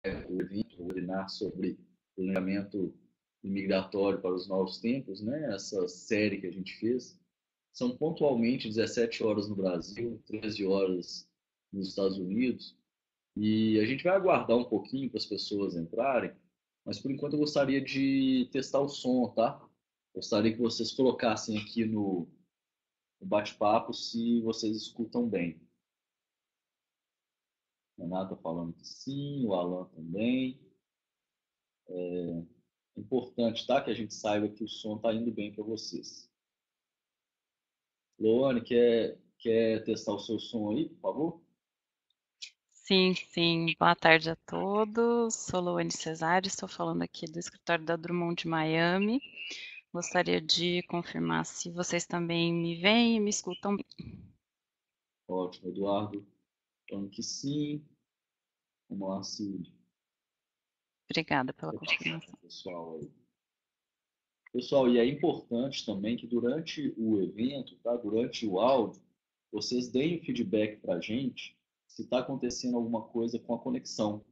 o evento, o webinar sobre planejamento imigratório para os novos tempos, né? Essa série que a gente fez. São pontualmente 17 horas no Brasil, 13 horas nos Estados Unidos. E a gente vai aguardar um pouquinho para as pessoas entrarem, mas por enquanto eu gostaria de testar o som, tá? Gostaria que vocês colocassem aqui no bate-papo se vocês escutam bem. Renata falando que sim, o Alan também. É importante, tá? Que a gente saiba que o som está indo bem para vocês. Loane, quer testar o seu som aí, por favor? Sim, sim. Boa tarde a todos. Sou Loane Cesário, estou falando aqui do escritório da Drummond de Miami. Gostaria de confirmar se vocês também me veem e me escutam bem. Ótimo, Eduardo. Falando que sim. Vamos lá, Cid. Obrigada pela confirmação. Pessoal aí. Pessoal, e é importante também que durante o evento, tá? Durante o áudio, vocês deem o feedback para a gente se está acontecendo alguma coisa com a conexão,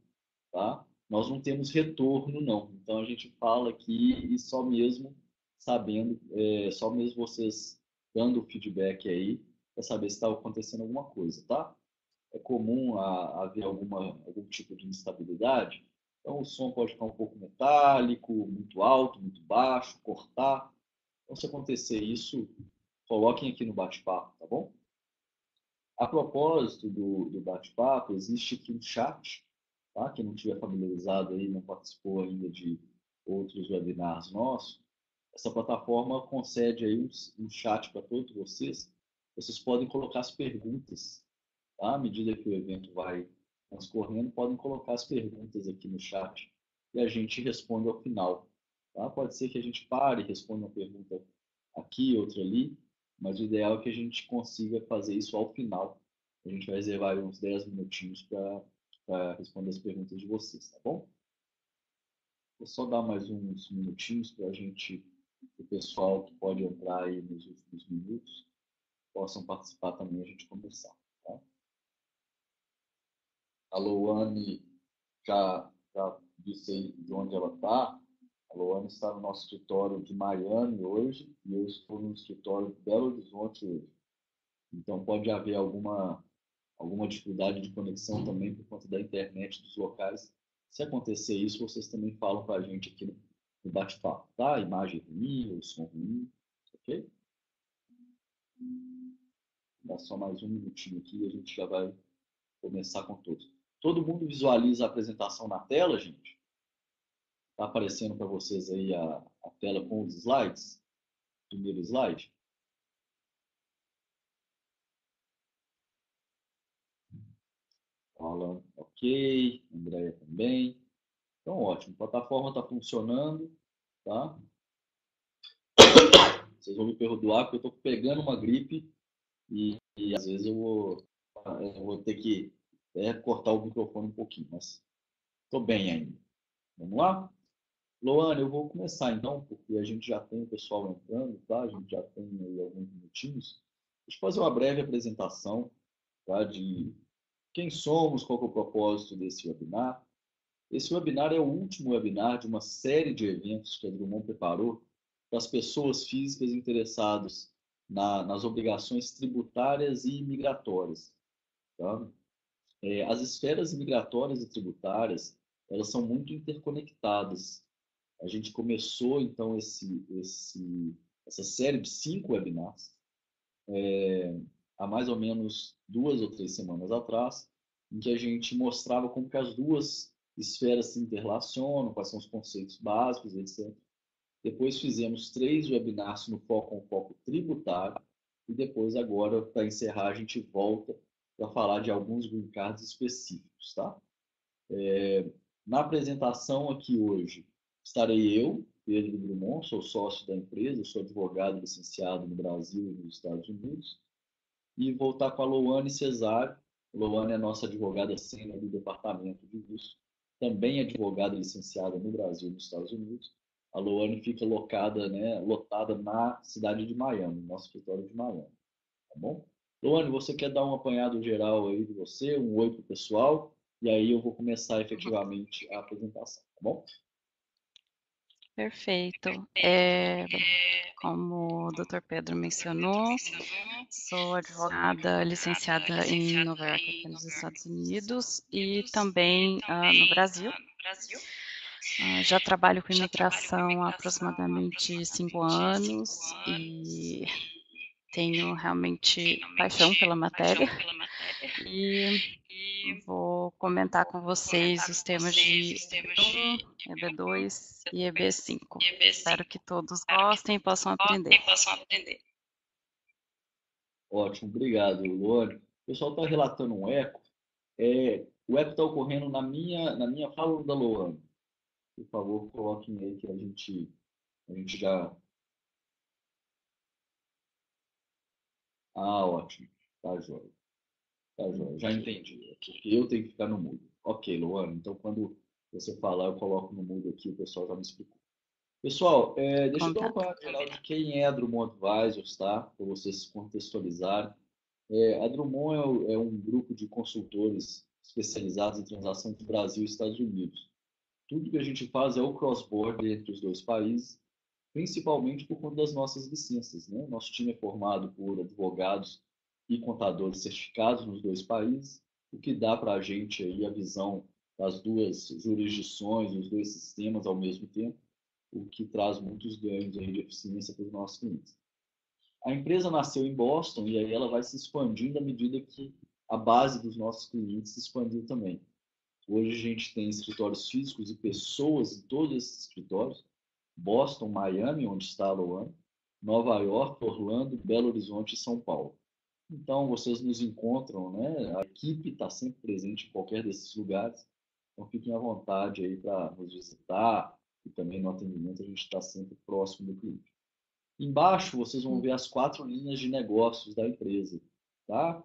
tá? Nós não temos retorno, não. Então a gente fala aqui e só mesmo sabendo, só mesmo vocês dando o feedback aí para saber se está acontecendo alguma coisa, tá? É comum haver algum tipo de instabilidade. Então, o som pode ficar um pouco metálico, muito alto, muito baixo, cortar. Então, se acontecer isso, coloquem aqui no bate-papo, tá bom? A propósito do bate-papo, existe aqui um chat, tá? Quem não estiver familiarizado aí, não participou ainda de outros webinars nossos, essa plataforma concede aí um chat para todos vocês. Vocês podem colocar as perguntas, tá? À medida que o evento vai transcorrendo, podem colocar as perguntas aqui no chat e a gente responde ao final. Tá? Pode ser que a gente pare e responda uma pergunta aqui, outra ali, mas o ideal é que a gente consiga fazer isso ao final. A gente vai reservar uns 10 minutinhos para responder as perguntas de vocês, tá bom? Vou só dar mais uns minutinhos para a gente, o pessoal que pode entrar aí nos últimos minutos, possam participar também e a gente começar. Tá? A Louane já disse aí de onde ela está. A Louane está no nosso escritório de Miami hoje e eu estou no escritório de Belo Horizonte hoje. Então pode haver alguma dificuldade de conexão também por conta da internet dos locais. Se acontecer isso, vocês também falam para a gente aqui no bate-papo, tá? Imagem ruim ou som ruim, ok? Dá só mais um minutinho aqui e a gente já vai começar com todos. Todo mundo visualiza a apresentação na tela, gente? Está aparecendo para vocês aí a tela com os slides? Primeiro slide? Alan, ok. Andréia também. Então, ótimo. A plataforma está funcionando, tá? Vocês vão me perdoar porque eu estou pegando uma gripe e às vezes eu vou ter que cortar o microfone um pouquinho, mas estou bem ainda. Vamos lá? Loane, eu vou começar então, porque a gente já tem o pessoal entrando, tá? A gente já tem aí alguns minutinhos. Deixa eu fazer uma breve apresentação, tá? De quem somos, qual é o propósito desse webinar. Esse webinar é o último webinar de uma série de eventos que a Drummond preparou para as pessoas físicas interessadas nas obrigações tributárias e migratórias. Tá? As esferas migratórias e tributárias, elas são muito interconectadas. A gente começou, então, essa série de 5 webinars há mais ou menos 2 ou 3 semanas atrás, em que a gente mostrava como que as duas esferas se interrelacionam, quais são os conceitos básicos, etc. Depois fizemos 3 webinars no foco tributário e depois agora, para encerrar, a gente volta para falar de alguns green cards específicos, tá? Na apresentação aqui hoje estarei eu, Pedro Drummond, sou sócio da empresa, sou advogado licenciado no Brasil e nos Estados Unidos, e vou estar com a Louane Cesário. A Louane é a nossa advogada sênior do Departamento de Visto, também advogada licenciada no Brasil e nos Estados Unidos. A Louane fica lotada na cidade de Miami, no nosso escritório de Miami, tá bom? Louane, você quer dar um apanhado geral aí de você, um oi para o pessoal? e aí eu vou começar efetivamente a apresentação, tá bom? Perfeito. Bem, como o Dr. Pedro mencionou, sou advogada licenciada em Nova York, aqui nos Estados Unidos, e também no Brasil. Já trabalho com imigração há aproximadamente 5 anos e tenho realmente paixão pela matéria. E vou comentar com vocês os temas de EB1, EB2 e EB5. Espero que todos gostem e possam aprender. Ótimo, obrigado, Luane. O pessoal está relatando um eco. O eco está ocorrendo na minha fala ou da Luane? Por favor, coloquem aí que a gente já. Ah, ótimo. Tá jóia. Tá jóia. Já entendi. É porque eu tenho que ficar no mudo. Ok, Luane. Então, quando você falar, eu coloco no mudo aqui, o pessoal já me explicou. Pessoal, deixa eu dar Combinado. uma geral de quem é a Drummond Advisors, tá? Para vocês se contextualizarem. A Drummond é um grupo de consultores especializados em transações do Brasil e Estados Unidos. Tudo que a gente faz é o cross-border entre os dois países, principalmente por conta das nossas licenças, né? Nosso time é formado por advogados e contadores certificados nos dois países, o que dá para a gente aí a visão das duas jurisdições, dos dois sistemas ao mesmo tempo, o que traz muitos ganhos aí de eficiência para os nossos clientes. A empresa nasceu em Boston e aí ela vai se expandindo à medida que a base dos nossos clientes se expandiu também. Hoje a gente tem escritórios físicos e pessoas em todos esses escritórios. Boston, Miami, onde está a Luana, Nova York, Orlando, Belo Horizonte e São Paulo. Então, vocês nos encontram, né? A equipe está sempre presente em qualquer desses lugares. Então, fiquem à vontade aí para nos visitar e também no atendimento a gente está sempre próximo do cliente. Embaixo vocês vão ver as 4 linhas de negócios da empresa, tá?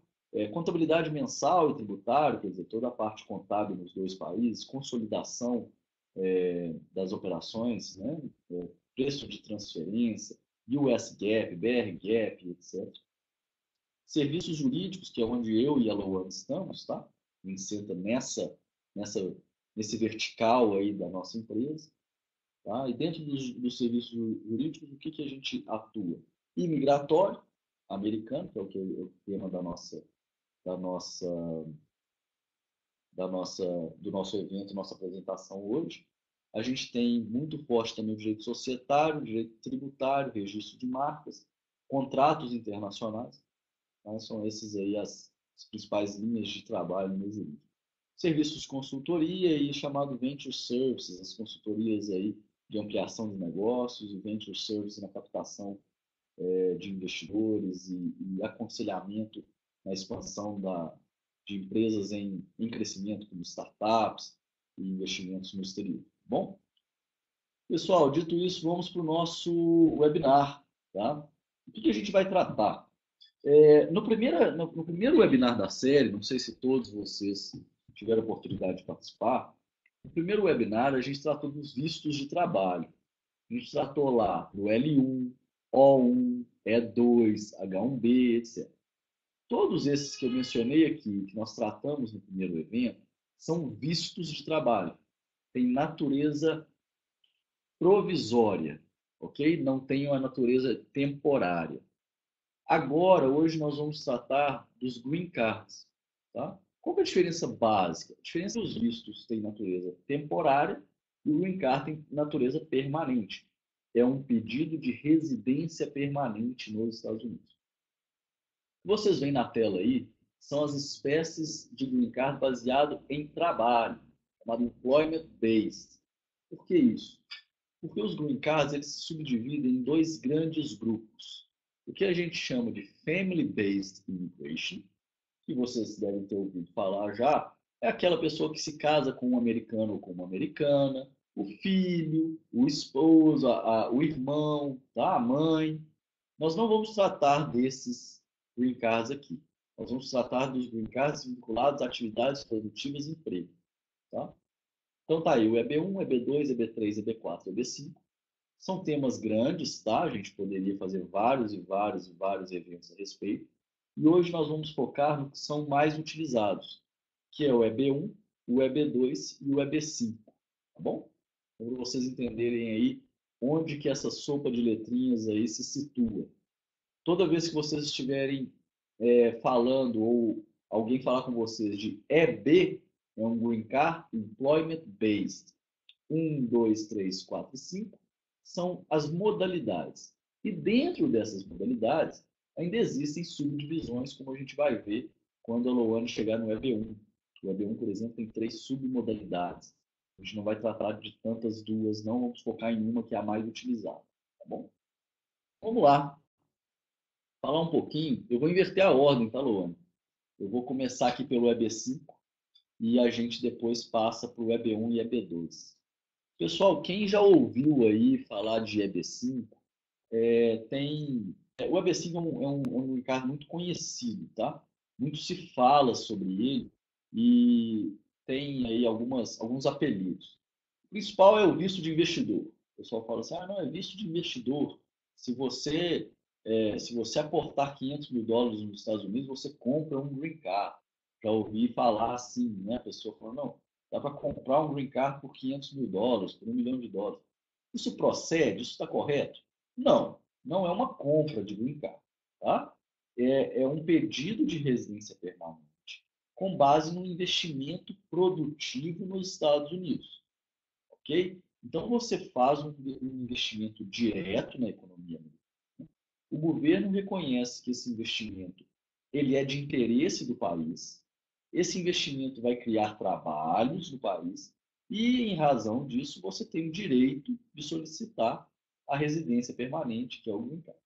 Contabilidade mensal e tributário, quer dizer, toda a parte contábil nos dois países, consolidação das operações, né? Preço de transferência, US GAAP, BR GAAP, etc. Serviços jurídicos, que é onde eu e a Luana estamos, tá? A gente senta nesse vertical aí da nossa empresa. Tá? E dentro dos serviços jurídicos, o que a gente atua? Imigratório americano, que é o tema da nossa, do nosso evento, nossa apresentação hoje. A gente tem muito forte também o direito societário, o direito tributário, registro de marcas, contratos internacionais. Tá? São esses aí as principais linhas de trabalho no jurídico. Serviços de consultoria e chamado Venture Services, as consultorias aí de ampliação de negócios, o Venture Services na captação de investidores e aconselhamento na expansão de empresas em crescimento, como startups e investimentos no exterior. Bom, pessoal, dito isso, vamos para o nosso webinar. Tá? O que a gente vai tratar? No primeiro webinar da série, não sei se todos vocês tiveram a oportunidade de participar, no primeiro webinar a gente tratou dos vistos de trabalho. A gente tratou lá do L1, O1, E2, H1B, etc. Todos esses que eu mencionei aqui, que nós tratamos no primeiro evento, são vistos de trabalho. Tem natureza provisória, ok? Não tem uma natureza temporária. Agora, hoje, nós vamos tratar dos green cards. Tá? Qual é a diferença básica? A diferença é que os vistos têm natureza temporária e o green card tem natureza permanente. É um pedido de residência permanente nos Estados Unidos. O que vocês veem na tela aí são as espécies de green card baseado em trabalho, chamado employment based. Por que isso? Porque os green cards eles se subdividem em dois grandes grupos. O que a gente chama de family-based immigration, que vocês devem ter ouvido falar já, é aquela pessoa que se casa com um americano ou com uma americana, o filho, o esposo, o irmão, tá? A mãe. Nós não vamos tratar desses green cards aqui. Nós vamos tratar dos green cards vinculados a atividades produtivas e emprego. Tá? Então tá aí, o EB1, EB2, EB3, EB4, EB5. São temas grandes, tá? A gente poderia fazer vários e vários e vários eventos a respeito. E hoje nós vamos focar no que são mais utilizados, que é o EB1 o EB2 e o EB5, tá bom? Para vocês entenderem aí onde que essa sopa de letrinhas aí se situa. Toda vez que vocês estiverem falando ou alguém falar com vocês de EB, é um Green Card Employment Based. 1, 2, 3, 4 e 5 são as modalidades. E dentro dessas modalidades, ainda existem subdivisões, como a gente vai ver quando a Lohane chegar no EB1. O EB1, por exemplo, tem 3 submodalidades. A gente não vai tratar de tantas duas, não. Vamos focar em uma que é a mais utilizada. Tá bom? Vamos lá. Falar um pouquinho. Eu vou inverter a ordem, tá, Lohane? Eu vou começar aqui pelo EB5 e a gente depois passa para o EB1 e EB2. Pessoal, quem já ouviu aí falar de EB5, o EB5 é um mercado muito conhecido, tá? Muito se fala sobre ele e tem aí alguns apelidos. O principal é o visto de investidor. O pessoal fala assim, não, é visto de investidor. Se você, se você aportar $500.000 nos Estados Unidos, você compra um green card. Já ouvi falar assim, né? A pessoa fala, não, dá para comprar um green card por $500.000, por $1 milhão. Isso procede? Isso está correto? Não, não é uma compra de green card, tá? É um pedido de residência permanente com base no investimento produtivo nos Estados Unidos. Ok? Então, você faz um investimento direto na economia americana. O governo reconhece que esse investimento ele é de interesse do país. Esse investimento vai criar trabalhos no país e, em razão disso, você tem o direito de solicitar a residência permanente, que é o green card.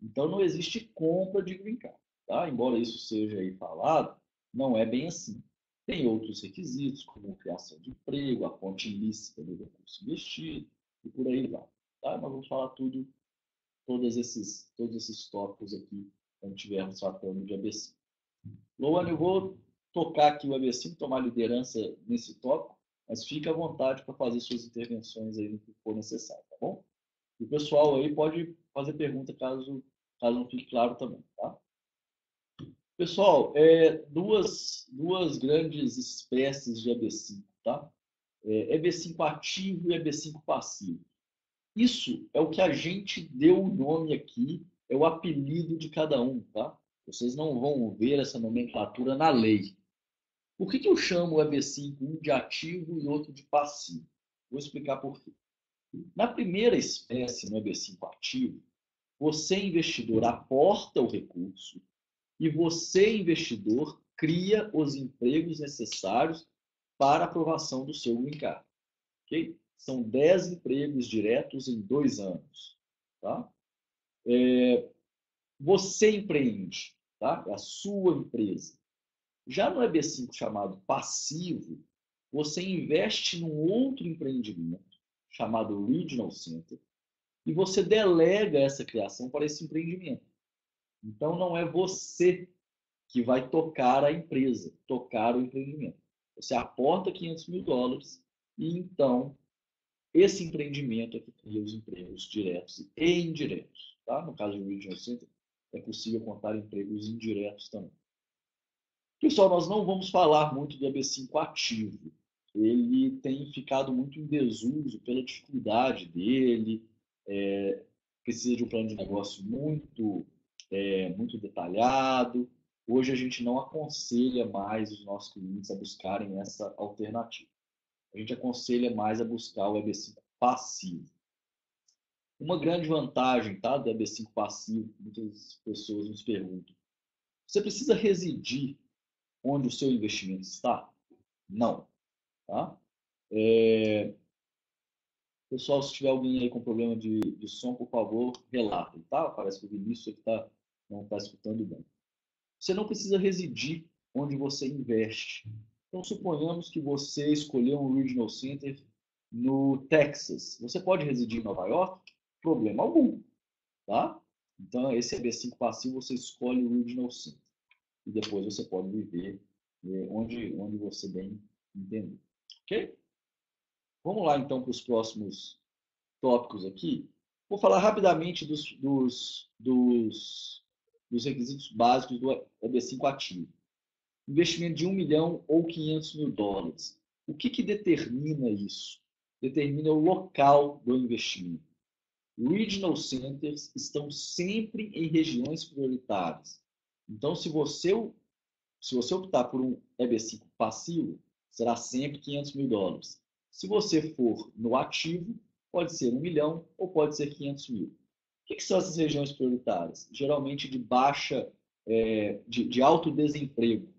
Então, não existe compra de green card. Tá? Embora isso seja aí falado, não é bem assim. Tem outros requisitos, como criação de emprego, a fonte ilícita do recurso investido e por aí vai. Tá? Nós vamos falar todos esses tópicos aqui quando estivermos tratando de ABC. Lohane, eu vou tocar aqui o ABC, tomar liderança nesse tópico, mas fique à vontade para fazer suas intervenções aí no que for necessário, tá bom? E o pessoal aí pode fazer pergunta caso não fique claro também, tá? Pessoal, duas grandes espécies de EB5, tá? EB5 ativo e EB5 passivo. Isso é o que a gente deu o nome aqui, é o apelido de cada um, tá? Vocês não vão ver essa nomenclatura na lei. Por que eu chamo o EB5 um de ativo e outro de passivo? Vou explicar por quê. Na primeira espécie, no EB5 ativo, você, investidor, aporta o recurso e você, investidor, cria os empregos necessários para a aprovação do seu green card. Okay? São 10 empregos diretos em 2 anos. Tá? Você empreende, tá? É a sua empresa. Já no EB5 chamado passivo, você investe num outro empreendimento chamado Regional Center e você delega essa criação para esse empreendimento. Então, não é você que vai tocar a empresa, tocar o empreendimento. Você aporta $500.000 e, então, esse empreendimento é que cria os empregos diretos e indiretos. Tá? No caso do Regional Center, é possível contar empregos indiretos também. Pessoal, nós não vamos falar muito do EB5 ativo. Ele tem ficado muito em desuso pela dificuldade dele, precisa de um plano de negócio muito detalhado. Hoje a gente não aconselha mais os nossos clientes a buscarem essa alternativa. A gente aconselha mais a buscar o EB5 passivo. Uma grande vantagem, tá, do EB5 passivo, muitas pessoas nos perguntam, você precisa residir onde o seu investimento está? Não. Tá? Pessoal, se tiver alguém aí com problema de som, por favor, relatem, tá? Parece que o Vinícius não está escutando bem. Você não precisa residir onde você investe. Então, suponhamos que você escolheu um Regional Center no Texas. Você pode residir em Nova York? Problema algum. Tá? Então, esse EB5 passivo, você escolhe o Regional Center. E depois você pode viver onde você bem entender. Ok? Vamos lá, então, para os próximos tópicos aqui. Vou falar rapidamente dos requisitos básicos do EB5 ativo. Investimento de $1 milhão ou $500.000. O que determina isso? Determina o local do investimento. Regional Centers estão sempre em regiões prioritárias. Então, se você optar por um EB5 passivo, será sempre $500 mil. Se você for no ativo, pode ser 1 milhão ou pode ser 500 mil. O que são essas regiões prioritárias? Geralmente de baixa, de alto desemprego.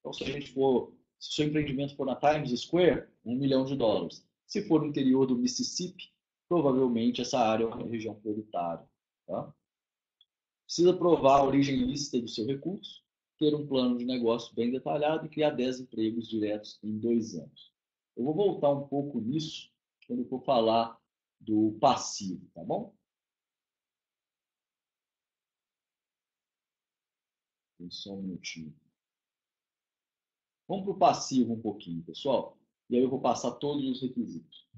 Então, se o seu empreendimento for na Times Square, $1 milhão. Se for no interior do Mississippi, provavelmente essa área é uma região prioritária. Tá? Precisa provar a origem lícita do seu recurso, ter um plano de negócio bem detalhado e criar 10 empregos diretos em 2 anos. Eu vou voltar um pouco nisso quando eu for falar do passivo, tá bom? Só um minutinho. Vamos para o passivo um pouquinho, pessoal. E aí eu vou passar todos os requisitos.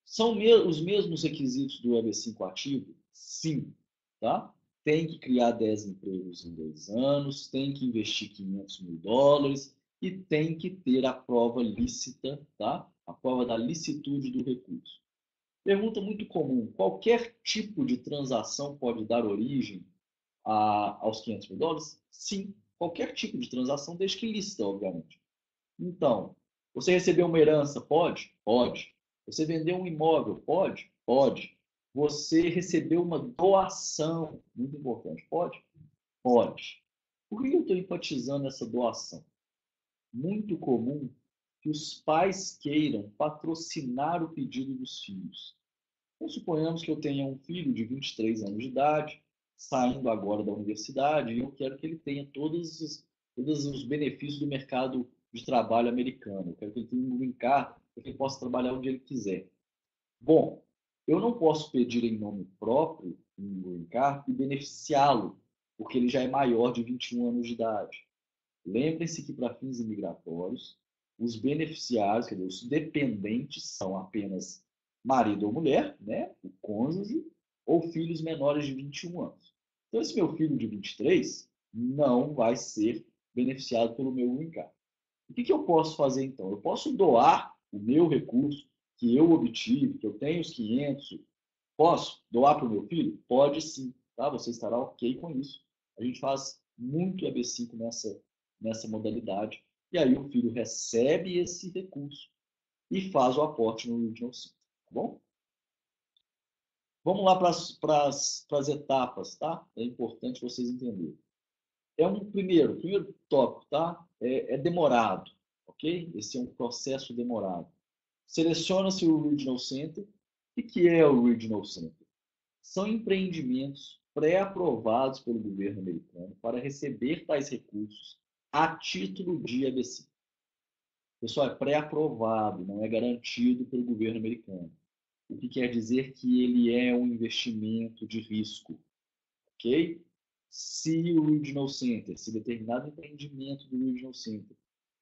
São os mesmos requisitos do EB5 ativo? Sim. Tá? Tem que criar 10 empregos em 2 anos, tem que investir $500 mil e tem que ter a prova lícita, tá? A prova da licitude do recurso. Pergunta muito comum: qualquer tipo de transação pode dar origem aos $500 mil? Sim, qualquer tipo de transação, desde que lícita, obviamente. Então, você recebeu uma herança? Pode? Pode. Você vendeu um imóvel? Pode? Pode. Você recebeu uma doação? Muito importante. Pode? Pode. Por que eu estou enfatizando essa doação? Muito comum que os pais queiram patrocinar o pedido dos filhos. Então, suponhamos que eu tenha um filho de 23 anos de idade, saindo agora da universidade, e eu quero que ele tenha todos os benefícios do mercado de trabalho americano. Eu quero que ele tenha um green card, para que ele possa trabalhar onde ele quiser. Bom, eu não posso pedir em nome próprio um green card e beneficiá-lo, porque ele já é maior de 21 anos de idade. Lembrem-se que, para fins imigratórios, os beneficiários, quer dizer, os dependentes, são apenas marido ou mulher, né? O cônjuge, ou filhos menores de 21 anos. Então, esse meu filho de 23 não vai ser beneficiado pelo meu green card. O que eu posso fazer, então? Eu posso doar o meu recurso que eu obtive, que eu tenho os 500, posso doar para o meu filho? Pode sim, tá? Você estará ok com isso. A gente faz muito EB5 nessa modalidade. E aí o filho recebe esse recurso e faz o aporte no Regional Center, tá bom? Vamos lá para as etapas, tá? É importante vocês entenderem. Primeiro tópico, tá? É demorado, ok? Esse é um processo demorado. Seleciona-se o Regional Center. O que é o Regional Center? São empreendimentos pré-aprovados pelo governo americano para receber tais recursos a título de EB5. Pessoal, é pré-aprovado, não é garantido pelo governo americano. O que quer dizer que ele é um investimento de risco, ok? Se o Regional Center, se determinado empreendimento do Regional Center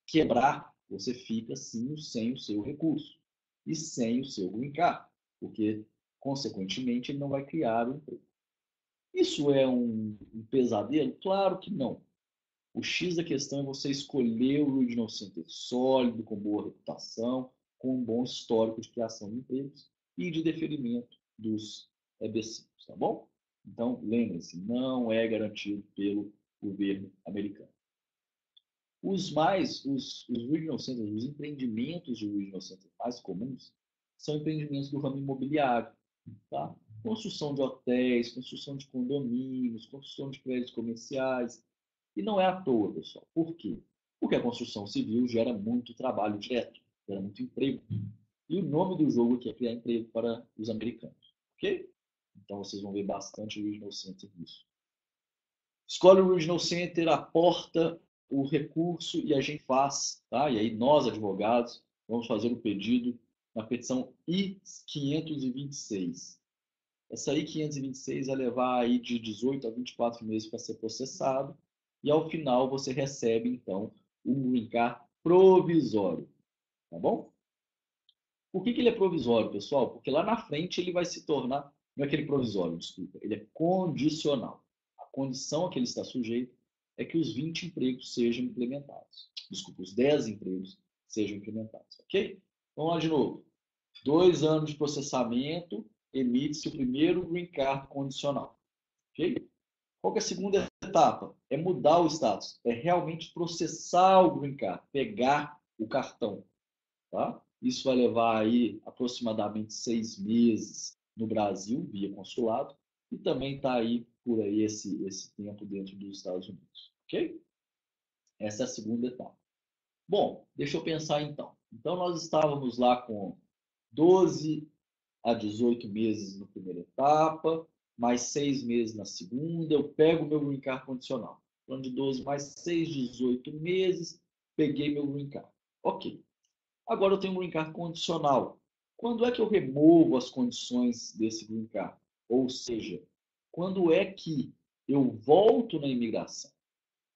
quebrar, você fica sim sem o seu recurso e sem o seu green card, porque, consequentemente, ele não vai criar o emprego. Isso é um pesadelo? Claro que não. O X da questão é você escolher o Regional Center sólido, com boa reputação, com um bom histórico de criação de empregos e de deferimento dos EB5s, tá bom? Então, lembre-se, não é garantido pelo governo americano. Os Regional Centers, os empreendimentos de Regional Center mais comuns, são empreendimentos do ramo imobiliário, tá? Construção de hotéis, construção de condomínios, construção de prédios comerciais. E não é à toa, pessoal. Por quê? Porque a construção civil gera muito trabalho direto, gera muito emprego. E o nome do jogo aqui é criar emprego para os americanos, ok? Então vocês vão ver bastante Regional Center nisso. Escolhe o Regional Center, aporta o recurso e a gente faz, tá? E aí nós, advogados, vamos fazer o pedido na petição I-526. Essa I-526 vai levar aí de 18 a 24 meses para ser processado e ao final você recebe, então, um green card provisório, tá bom? Por que ele é provisório, pessoal? Porque lá na frente ele vai se tornar, não é aquele provisório, desculpa, ele é condicional. A condição a que ele está sujeito é que os 20 empregos sejam implementados. Desculpa, os 10 empregos sejam implementados, ok? Vamos lá de novo. 2 anos de processamento, emite-se o primeiro green card condicional, ok? Qual que é a segunda etapa? É mudar o status, é realmente processar o green card, pegar o cartão, tá? Isso vai levar aí aproximadamente 6 meses no Brasil, via consulado, e também está aí por aí esse tempo dentro dos Estados Unidos, ok? Essa é a segunda etapa. Bom, deixa eu pensar então. Então, nós estávamos lá com 12 a 18 meses na primeira etapa, mais 6 meses na segunda, eu pego o meu green card condicional. Plano de 12 mais 6, 18 meses, peguei meu green card. Ok. Agora eu tenho um green card condicional. Quando é que eu removo as condições desse green card? Ou seja, quando é que eu volto na imigração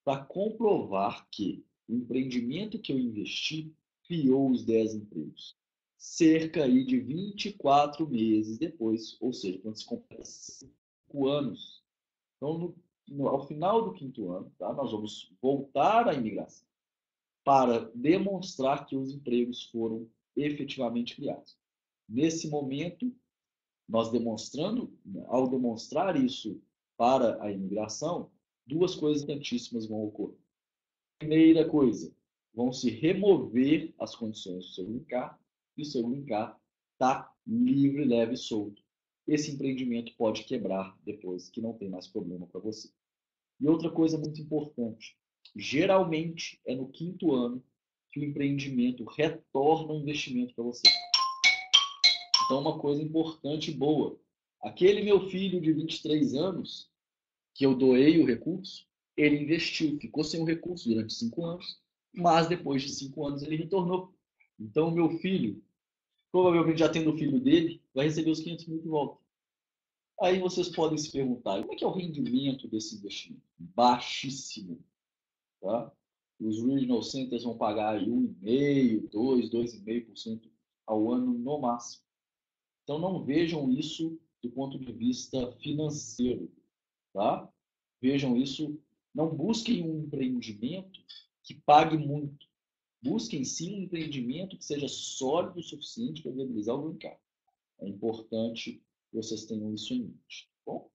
para comprovar que o empreendimento que eu investi criou os 10 empregos? Cerca aí de 24 meses depois, ou seja, quando se completa 5 anos. Então, ao final do 5º ano, tá, nós vamos voltar à imigração para demonstrar que os empregos foram efetivamente criados. Nesse momento, nós ao demonstrar isso para a imigração, 2 coisas importantíssimas vão ocorrer. Primeira coisa, vão se remover as condições do seu green card e o seu green card está livre, leve e solto. Esse empreendimento pode quebrar depois, que não tem mais problema para você. E outra coisa muito importante, geralmente é no 5º ano que o empreendimento retorna um investimento para você. Então, uma coisa importante e boa, aquele meu filho de 23 anos, que eu doei o recurso, ele investiu, ficou sem o recurso durante 5 anos, mas depois de 5 anos ele retornou. Então, o meu filho, provavelmente já tendo o filho dele, vai receber os 500 mil de volta. Aí vocês podem se perguntar, como é que é o rendimento desse investimento? Baixíssimo. Tá? Os regional centers vão pagar 1,5%, 2%, 2,5% ao ano no máximo. Então, não vejam isso do ponto de vista financeiro. Tá? Vejam isso, não busquem um empreendimento que pague muito. Busquem sim um empreendimento que seja sólido o suficiente para viabilizar o green card. É importante que vocês tenham isso em mente. Bom?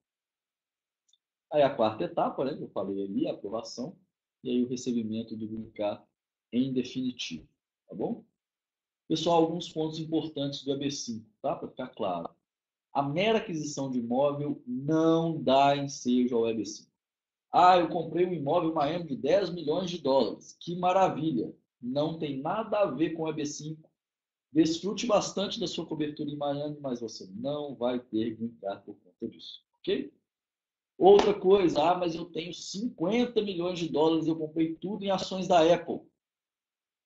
Aí a 4ª etapa, né, que eu falei ali, a aprovação, e aí o recebimento do green card em definitivo. Tá bom? Pessoal, alguns pontos importantes do EB5, tá? Para ficar claro. A mera aquisição de imóvel não dá ensejo ao EB5. Ah, eu comprei um imóvel em Miami de 10 milhões de dólares. Que maravilha! Não tem nada a ver com o EB5. Desfrute bastante da sua cobertura em Miami, mas você não vai ter green card por conta disso. Ok? Outra coisa, mas eu tenho 50 milhões de dólares, eu comprei tudo em ações da Apple.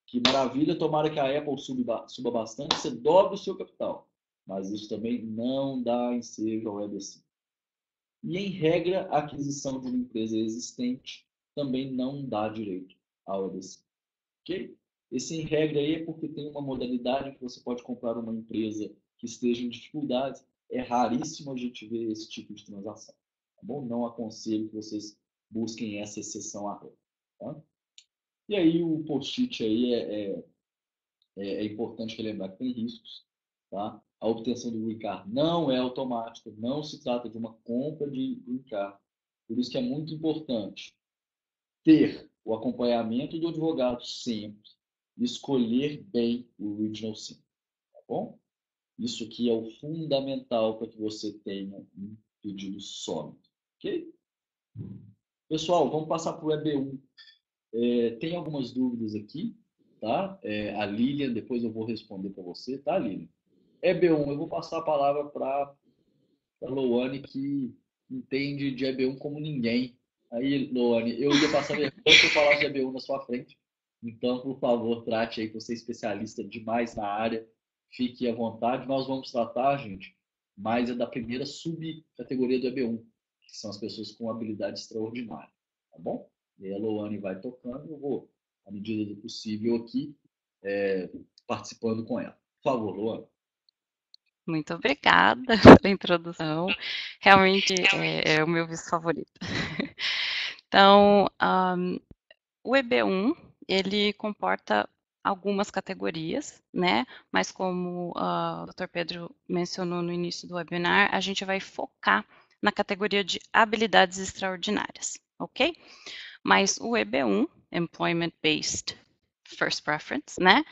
Que maravilha, tomara que a Apple suba bastante, você dobra o seu capital. Mas isso também não dá ensejo ao EB5. E, em regra, a aquisição de uma empresa existente também não dá direito ao EB5. Ok? Esse, em regra, aí é porque tem uma modalidade que você pode comprar uma empresa que esteja em dificuldades. É raríssimo a gente ver esse tipo de transação. Tá bom? Não aconselho que vocês busquem essa exceção à regra. Tá? E aí o post-it aí é importante lembrar que tem riscos. Tá? A obtenção do green card não é automática, não se trata de uma compra de green card. Por isso que é muito importante ter o acompanhamento do advogado sempre, escolher bem o Regional Sim. Tá bom? Isso aqui é o fundamental para que você tenha um pedido sólido. Ok? Pessoal, vamos passar para o EB1. Tem algumas dúvidas aqui, tá? A Lilian, depois eu vou responder para você, tá, Lilian? EB1, eu vou passar a palavra para a Louane, que entende de EB1 como ninguém. Aí, Louane, eu ia passar vergonha se eu falasse de EB1 na sua frente. Então, por favor, trate aí, que você é especialista demais na área. Fique à vontade. Nós vamos tratar, gente, mais da primeira subcategoria do EB1, que são as pessoas com habilidade extraordinária. Tá bom? E aí a Louane vai tocando, eu vou, à medida do possível, aqui, participando com ela. Por favor, Louane. Muito obrigada pela introdução. Realmente é o meu visto favorito. Então, o EB1, ele comporta algumas categorias, né? Mas como o Dr. Pedro mencionou no início do webinar, a gente vai focar na categoria de habilidades extraordinárias, ok? Mas o EB1, Employment Based First Preference, né?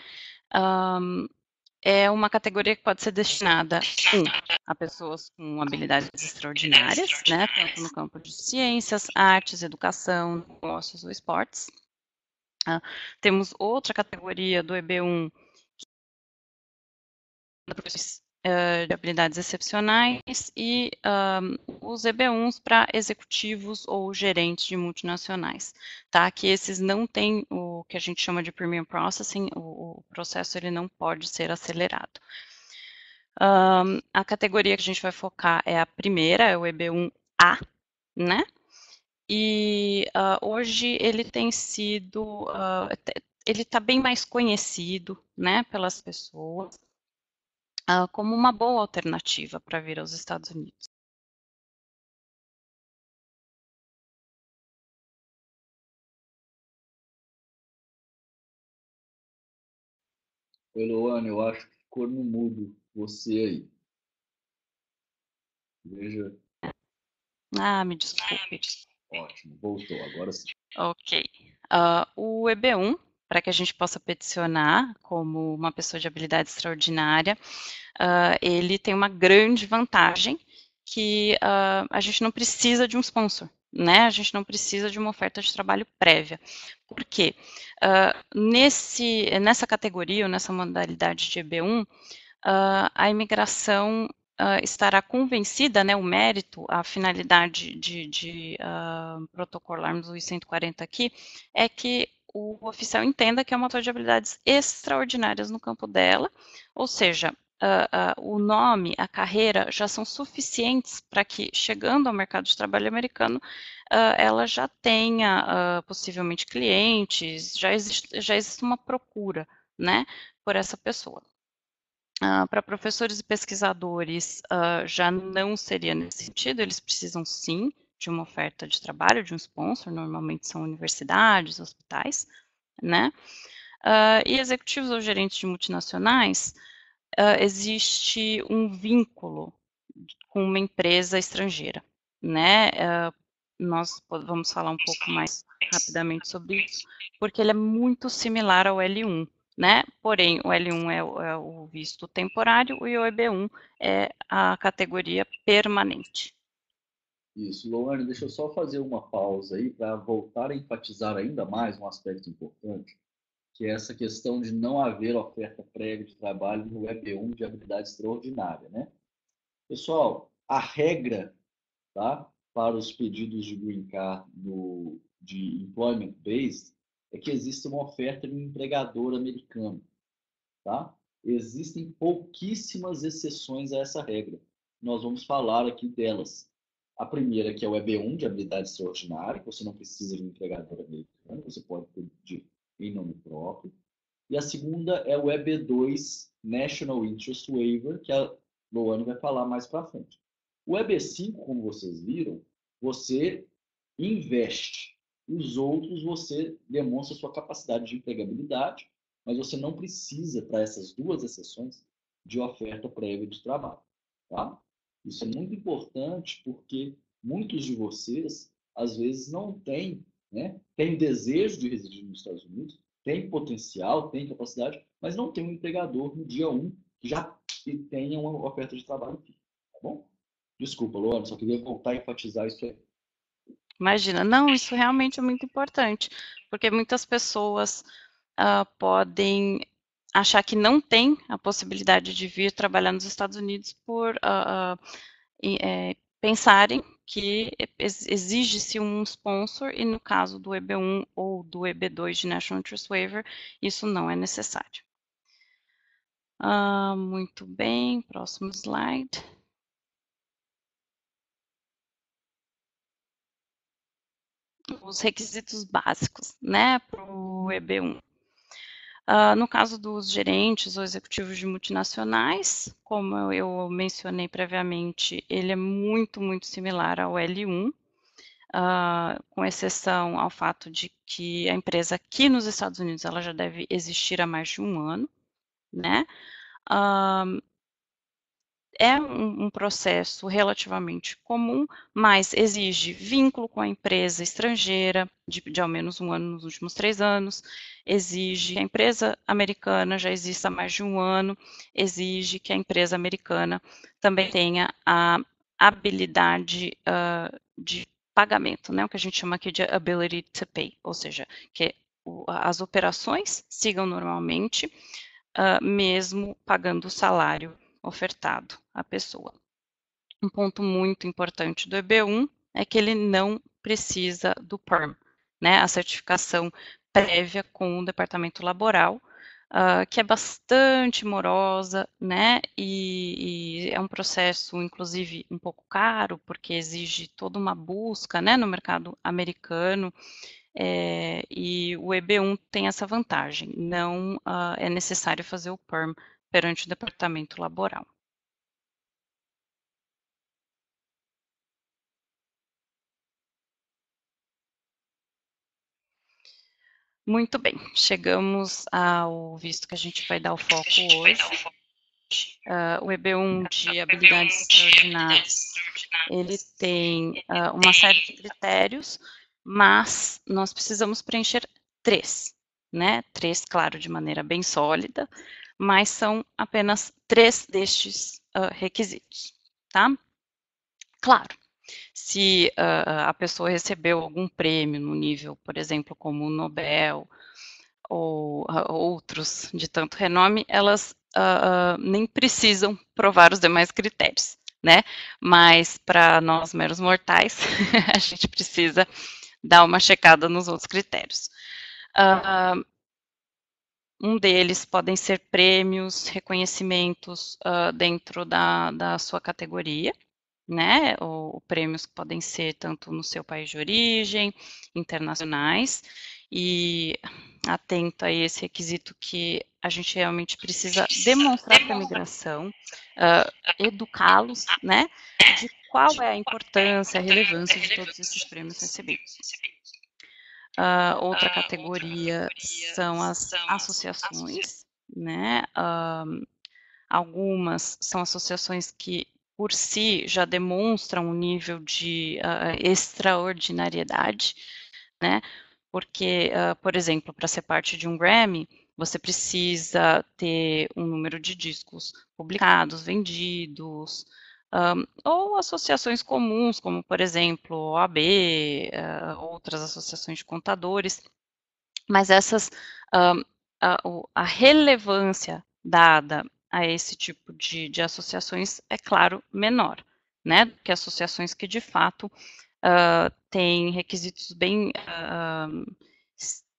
É uma categoria que pode ser destinada, a pessoas com habilidades extraordinárias, né? Tanto no campo de ciências, artes, educação, negócios ou esportes. Temos outra categoria do EB1, de habilidades excepcionais, e os EB1s para executivos ou gerentes de multinacionais, tá? Que esses não têm o que a gente chama de premium processing, o processo ele não pode ser acelerado. A categoria que a gente vai focar é a primeira, é o EB1A, né? E hoje ele tem sido, ele está bem mais conhecido, né, pelas pessoas, como uma boa alternativa para vir aos Estados Unidos. Oi, Luana, eu acho que ficou no mudo você aí. Veja. Me desculpe. Ótimo, voltou, agora sim. Ok. O EB1, para que a gente possa peticionar como uma pessoa de habilidade extraordinária, ele tem uma grande vantagem, que a gente não precisa de um sponsor, né? A gente não precisa de uma oferta de trabalho prévia. Por quê? Nessa categoria, ou nessa modalidade de EB1, a imigração estará convencida, né, o mérito, a finalidade de protocolarmos o I-140 aqui, é que o oficial entenda que é uma autor de habilidades extraordinárias no campo dela, ou seja, o nome, a carreira já são suficientes para que, chegando ao mercado de trabalho americano, ela já tenha possivelmente clientes, já existe uma procura, né, por essa pessoa. Para professores e pesquisadores, já não seria nesse sentido, eles precisam sim de uma oferta de trabalho, de um sponsor, normalmente são universidades, hospitais, né? E executivos ou gerentes de multinacionais, existe um vínculo com uma empresa estrangeira, né? Nós vamos falar um pouco mais rapidamente sobre isso, porque ele é muito similar ao L1, né? Porém, o L1 é o visto temporário e o EB1 é a categoria permanente. Isso, Luana, deixa eu só fazer uma pausa aí para voltar a enfatizar ainda mais um aspecto importante, que é essa questão de não haver oferta prévia de trabalho no EB1 de habilidade extraordinária, né? Pessoal, a regra, tá, para os pedidos de green card de employment based é que existe uma oferta de um empregador americano, tá? Existem pouquíssimas exceções a essa regra. Nós vamos falar aqui delas. A primeira, que é o EB1 de habilidade extraordinária, que você não precisa de um empregador americano, você pode pedir em nome próprio. E a segunda é o EB2 National Interest Waiver, que a Loane vai falar mais para frente. O EB5, como vocês viram, você investe. Os outros você demonstra sua capacidade de empregabilidade, mas você não precisa, para essas duas exceções, de oferta prévia de trabalho. Tá? Isso é muito importante porque muitos de vocês, às vezes, não têm, né? Têm desejo de residir nos Estados Unidos, tem potencial, tem capacidade, mas não tem um empregador no dia 1 que já tenha uma oferta de trabalho aqui, tá bom? Desculpa, Luana, só queria voltar a enfatizar isso aí. Imagina, não, isso realmente é muito importante, porque muitas pessoas podem achar que não tem a possibilidade de vir trabalhar nos Estados Unidos por pensarem que exige-se um sponsor, e no caso do EB1 ou do EB2 de National Interest Waiver, isso não é necessário. Muito bem, próximo slide. Os requisitos básicos, né, para o EB1. No caso dos gerentes ou executivos de multinacionais, como eu mencionei previamente, ele é muito, muito similar ao L1. com exceção ao fato de que a empresa aqui nos Estados Unidos ela já deve existir há mais de um ano, né? É um processo relativamente comum, mas exige vínculo com a empresa estrangeira, de ao menos um ano nos últimos 3 anos, exige que a empresa americana já exista há mais de um ano, exige que a empresa americana também tenha a habilidade de pagamento, né, o que a gente chama aqui de ability to pay, ou seja, que as operações sigam normalmente, mesmo pagando o salário ofertado à pessoa. Um ponto muito importante do EB1 é que ele não precisa do PERM, né, a certificação prévia com o departamento laboral, que é bastante morosa, né, e é um processo, inclusive, um pouco caro, porque exige toda uma busca, né, no mercado americano, e o EB1 tem essa vantagem, não é necessário fazer o PERM perante o departamento laboral. Muito bem, chegamos ao visto que a gente vai dar o foco hoje. O EB1 de habilidades extraordinárias, ele tem uma série de critérios, mas nós precisamos preencher 3, né? 3, claro, de maneira bem sólida, mas são apenas 3 destes requisitos, tá? Claro, se a pessoa recebeu algum prêmio no nível, por exemplo, como o Nobel, ou outros de tanto renome, elas nem precisam provar os demais critérios, né? Mas para nós meros mortais, a gente precisa dar uma checada nos outros critérios. Um deles podem ser prêmios, reconhecimentos dentro da sua categoria, né? Ou prêmios que podem ser tanto no seu país de origem, internacionais, e atento a esse requisito que a gente realmente precisa demonstrar para a imigração, educá-los, né? De qual é a importância, a relevância de todos esses prêmios recebidos. Outra categoria são as associações, né? Algumas são associações que, por si, já demonstram um nível de extraordinariedade, né? Porque, por exemplo, para ser parte de um Grammy, você precisa ter um número de discos publicados, vendidos, ou associações comuns, como, por exemplo, OAB, outras associações de contadores, mas essas, a relevância dada a esse tipo de associações é, claro, menor, né, que associações que, de fato, têm requisitos bem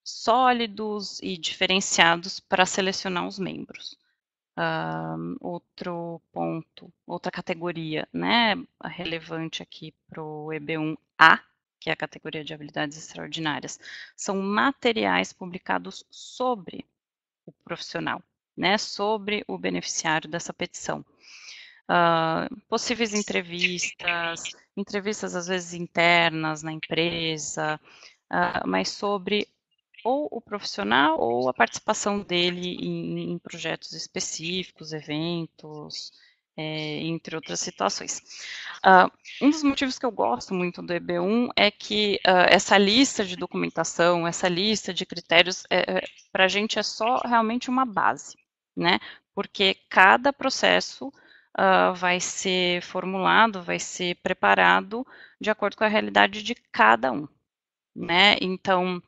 sólidos e diferenciados para selecionar os membros. Outro ponto, outra categoria, né, relevante aqui para o EB1A, que é a categoria de habilidades extraordinárias, são materiais publicados sobre o profissional, né, sobre o beneficiário dessa petição. Possíveis entrevistas às vezes internas na empresa, mas sobre ou o profissional ou a participação dele em projetos específicos, eventos, entre outras situações. Um dos motivos que eu gosto muito do EB1 é que essa lista de documentação, essa lista de critérios, para a gente é só realmente uma base, né? Porque cada processo vai ser formulado, vai ser preparado de acordo com a realidade de cada um, né? Então,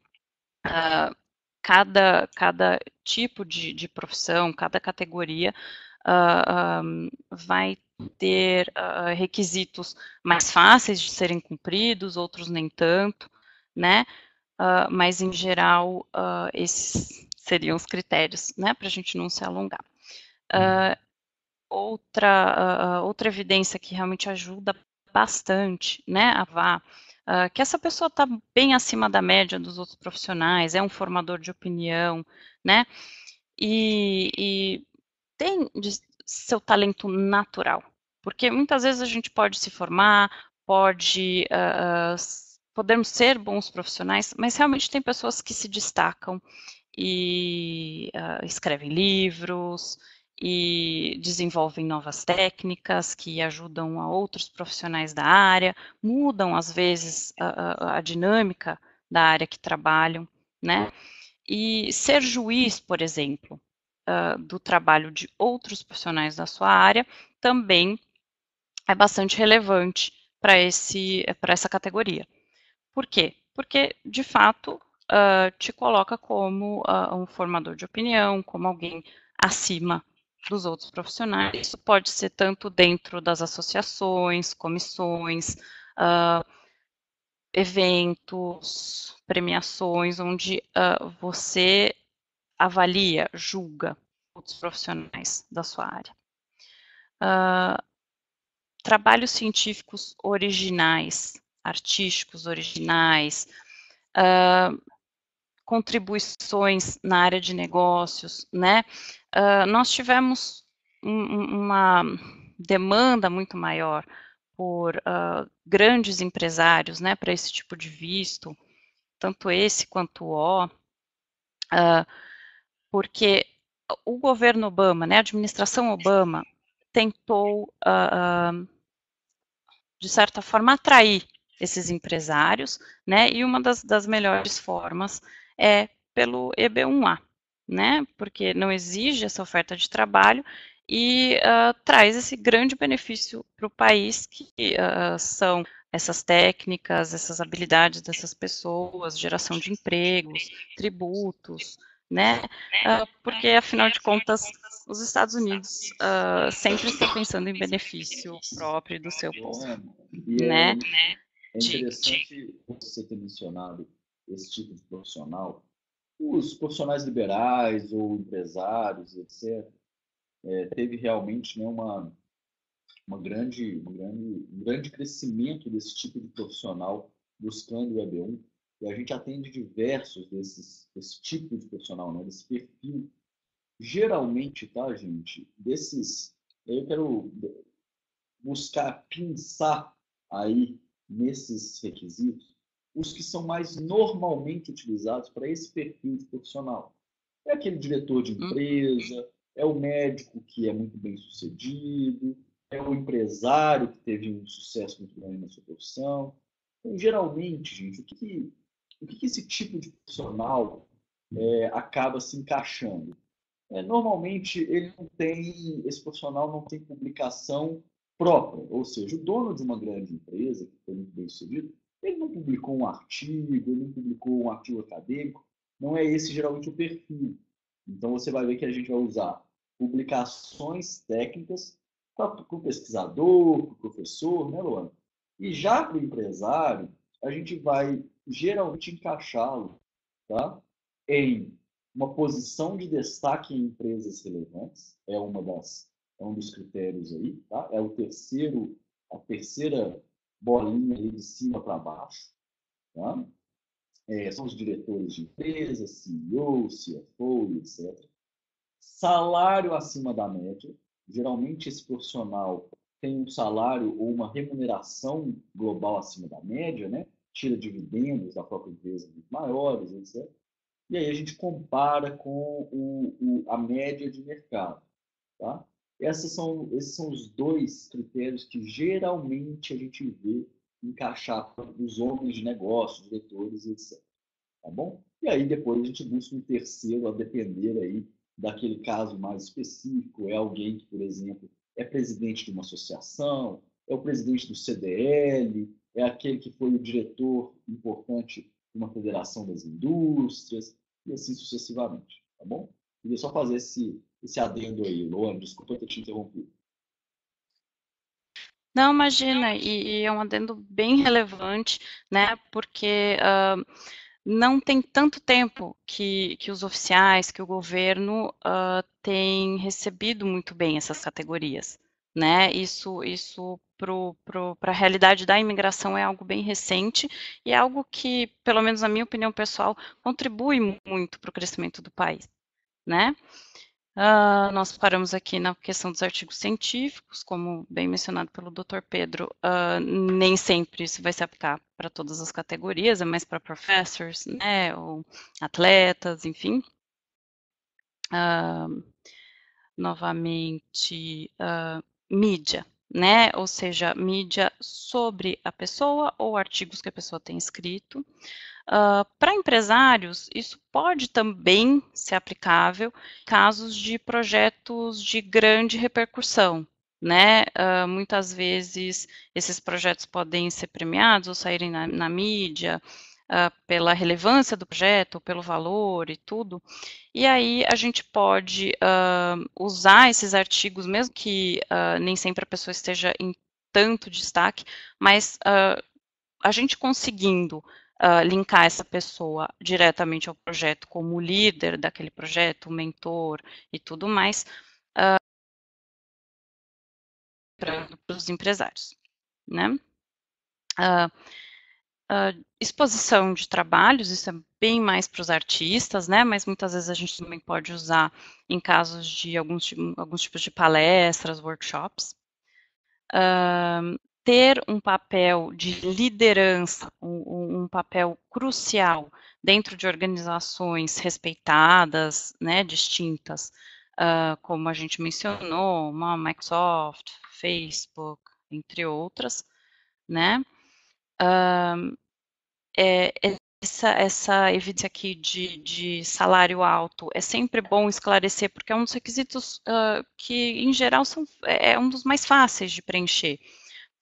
cada tipo de profissão, cada categoria vai ter requisitos mais fáceis de serem cumpridos, outros nem tanto, né? Mas, em geral, esses seriam os critérios, né? Para a gente não se alongar. Outra evidência que realmente ajuda bastante, né, a VA, que essa pessoa está bem acima da média dos outros profissionais, é um formador de opinião, né, e tem seu talento natural, porque muitas vezes a gente pode se formar, pode podemos ser bons profissionais, mas realmente tem pessoas que se destacam e escrevem livros e desenvolvem novas técnicas que ajudam a outros profissionais da área, mudam às vezes a dinâmica da área que trabalham, né? E ser juiz, por exemplo, do trabalho de outros profissionais da sua área também é bastante relevante para essa categoria. Por quê? Porque, de fato, te coloca como um formador de opinião, como alguém acima dos outros profissionais. Isso pode ser tanto dentro das associações, comissões, eventos, premiações, onde você avalia, julga outros profissionais da sua área. Trabalhos científicos originais, artísticos originais, contribuições na área de negócios, né? Nós tivemos uma demanda muito maior por grandes empresários, né, para esse tipo de visto, tanto esse quanto o porque o governo Obama, né, a administração Obama, tentou, de certa forma, atrair esses empresários, né, e uma das melhores formas é pelo EB1A, né, porque não exige essa oferta de trabalho e traz esse grande benefício para o país, que são essas técnicas, essas habilidades dessas pessoas, geração de empregos, tributos, né, porque, afinal de contas, os Estados Unidos sempre está pensando em benefício próprio do seu povo, E né? é interessante você ter mencionado esse tipo de profissional. Os profissionais liberais ou empresários, etc., teve realmente, né, um grande crescimento desse tipo de profissional buscando o EB1. E a gente atende diversos desse tipo de profissional, né, desse perfil. Geralmente, tá, gente, eu quero buscar pensar aí nesses requisitos os que são mais normalmente utilizados para esse perfil de profissional. É aquele diretor de empresa, é o médico que é muito bem sucedido, é o empresário que teve um sucesso muito grande na sua profissão. Então, geralmente, gente, o que esse tipo de profissional acaba se encaixando? Normalmente, esse profissional não tem publicação própria, ou seja, o dono de uma grande empresa, que foi muito bem sucedido, ele não publicou um artigo, ele não publicou um artigo acadêmico, não é esse geralmente o perfil. Então, você vai ver que a gente vai usar publicações técnicas para o pesquisador, para o professor, né, Luana? E já para o empresário, a gente vai geralmente encaixá-lo, tá, em uma posição de destaque em empresas relevantes, é um dos critérios aí, tá? A terceira bolinha ali de cima para baixo, tá? São os diretores de empresas, CEO, CFO, etc. Salário acima da média. Geralmente esse profissional tem um salário ou uma remuneração global acima da média, né? Tira dividendos da própria empresa muito maiores, etc. E aí a gente compara com a média de mercado. Tá? Esses são os dois critérios que geralmente a gente vê encaixar para os homens de negócio, diretores, etc. Tá bom? E aí depois a gente busca um terceiro, a depender aí daquele caso mais específico. É alguém que, por exemplo, é presidente de uma associação, é o presidente do CDL, é aquele que foi o diretor importante de uma federação das indústrias, e assim sucessivamente. Tá bom? Queria só fazer esse adendo aí, Luana. Desculpa ter te interrompido. Não, imagina, e é um adendo bem relevante, né, porque não tem tanto tempo que os oficiais, que o governo tem recebido muito bem essas categorias, né, isso para a realidade da imigração é algo bem recente e é algo que, pelo menos na minha opinião pessoal, contribui muito para o crescimento do país, né. Nós paramos aqui na questão dos artigos científicos, como bem mencionado pelo Dr. Pedro, nem sempre isso vai se aplicar para todas as categorias, é mais para professors, né, ou atletas, enfim. Novamente, mídia, né, ou seja, mídia sobre a pessoa ou artigos que a pessoa tem escrito. Para empresários, isso pode também ser aplicável em casos de projetos de grande repercussão, né? Muitas vezes esses projetos podem ser premiados ou saírem na mídia pela relevância do projeto, pelo valor e tudo. E aí a gente pode usar esses artigos, mesmo que nem sempre a pessoa esteja em tanto destaque, mas a gente conseguindo linkar essa pessoa diretamente ao projeto como líder daquele projeto, mentor e tudo mais, para os empresários, né? Exposição de trabalhos, isso é bem mais para os artistas, né? Mas muitas vezes a gente também pode usar em casos de alguns tipos de palestras, workshops. Ter um papel de liderança, um papel crucial dentro de organizações respeitadas, né, distintas, como a gente mencionou, uma Microsoft, Facebook, entre outras, né, essa evidência aqui de salário alto é sempre bom esclarecer, porque é um dos requisitos que, em geral, é um dos mais fáceis de preencher.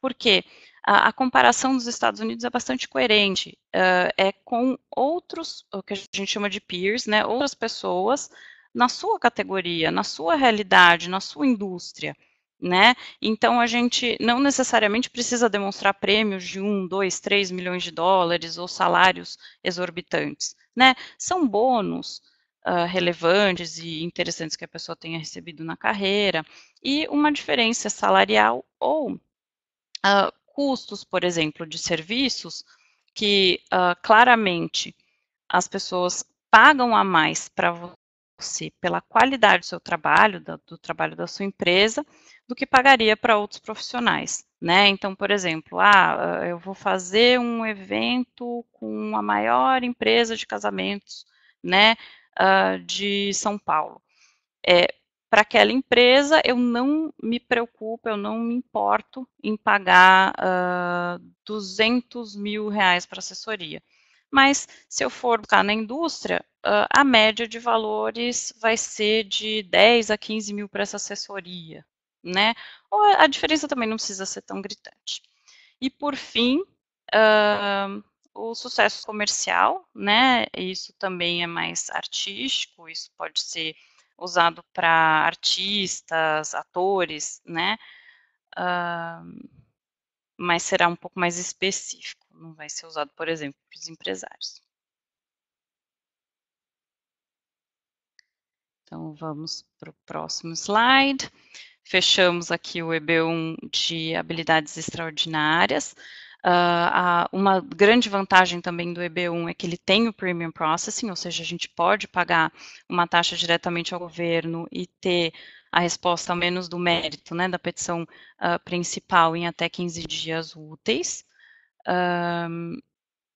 Porque a comparação dos Estados Unidos é bastante coerente, é com outros, o que a gente chama de peers, né, outras pessoas na sua categoria, na sua realidade, na sua indústria, né? Então a gente não necessariamente precisa demonstrar prêmios de 1, 2, 3 milhões de dólares ou salários exorbitantes, né? São bônus relevantes e interessantes que a pessoa tenha recebido na carreira e uma diferença salarial ou custos, por exemplo, de serviços que claramente as pessoas pagam a mais para você pela qualidade do seu trabalho, do trabalho da sua empresa, do que pagaria para outros profissionais, né? Então, por exemplo, eu vou fazer um evento com a maior empresa de casamentos, né, de São Paulo. Para aquela empresa, eu não me preocupo, eu não me importo em pagar 200 mil reais para assessoria. Mas, se eu for buscar na indústria, a média de valores vai ser de 10 a 15 mil para essa assessoria, né? Ou a diferença também não precisa ser tão gritante. E, por fim, o sucesso comercial, né? Isso também é mais artístico, isso pode ser usado para artistas, atores, né? Mas será um pouco mais específico, não vai ser usado, por exemplo, para os empresários. Então, vamos para o próximo slide. Fechamos aqui o EB1 de habilidades extraordinárias. Uma grande vantagem também do EB1 é que ele tem o Premium Processing, ou seja, a gente pode pagar uma taxa diretamente ao governo e ter a resposta ao menos do mérito, né, da petição principal em até 15 dias úteis.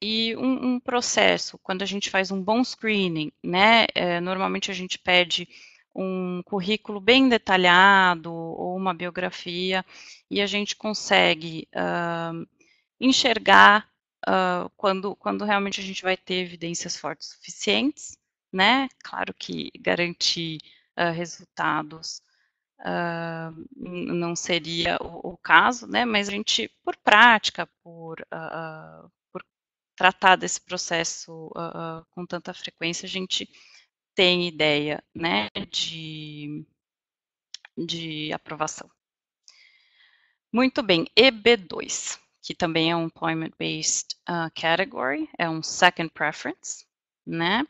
E um processo, quando a gente faz um bom screening, né, normalmente a gente pede um currículo bem detalhado ou uma biografia e a gente consegue enxergar quando realmente a gente vai ter evidências fortes suficientes, né? Claro que garantir resultados não seria o caso, né? Mas a gente, por prática, por tratar desse processo com tanta frequência, a gente tem ideia, né, de aprovação. Muito bem, EB2, que também é um Employment-Based Category, é um Second Preference, né,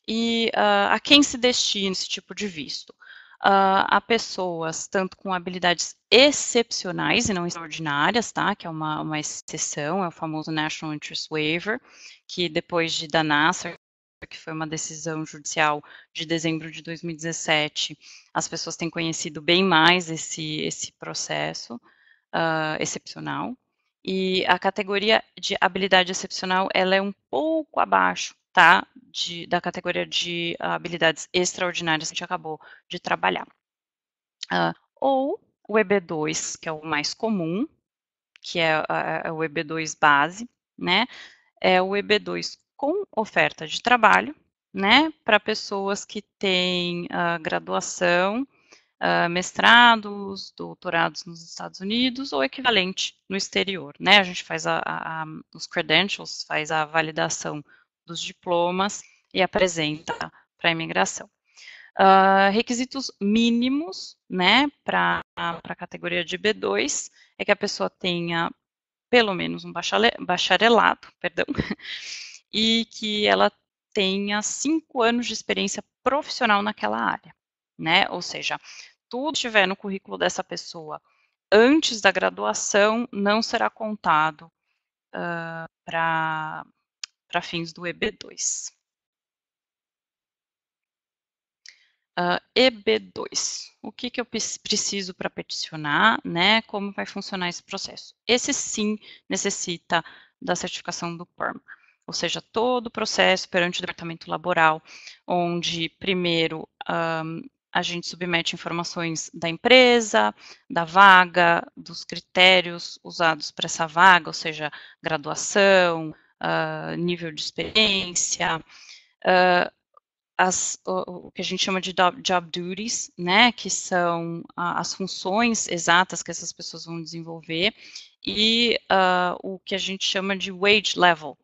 e a quem se destina esse tipo de visto? A pessoas tanto com habilidades excepcionais e não extraordinárias, tá? Que é uma exceção, é o famoso National Interest Waiver, que depois da NASAR que foi uma decisão judicial de dezembro de 2017, as pessoas têm conhecido bem mais esse processo excepcional. E a categoria de habilidade excepcional, ela é um pouco abaixo, tá, da categoria de habilidades extraordinárias que a gente acabou de trabalhar. Ou o EB2, que é o mais comum, que é o EB2 base, né, é o EB2 com oferta de trabalho, né, para pessoas que têm graduação, mestrados, doutorados nos Estados Unidos ou equivalente no exterior, né? A gente faz os credentials, faz a validação dos diplomas e apresenta para a imigração. Requisitos mínimos, né, para a categoria de B2 é que a pessoa tenha pelo menos um bacharelado, perdão, e que ela tenha 5 anos de experiência profissional naquela área, né? Ou seja, tudo que estiver no currículo dessa pessoa antes da graduação não será contado para fins do EB2. EB2, o que eu preciso para peticionar, né? Como vai funcionar esse processo? Esse sim necessita da certificação do PERM, ou seja, todo o processo perante o departamento laboral, onde primeiro a gente submete informações da empresa, da vaga, dos critérios usados para essa vaga, ou seja, graduação, nível de experiência, o que a gente chama de job duties, né, que são as funções exatas que essas pessoas vão desenvolver, e o que a gente chama de wage level,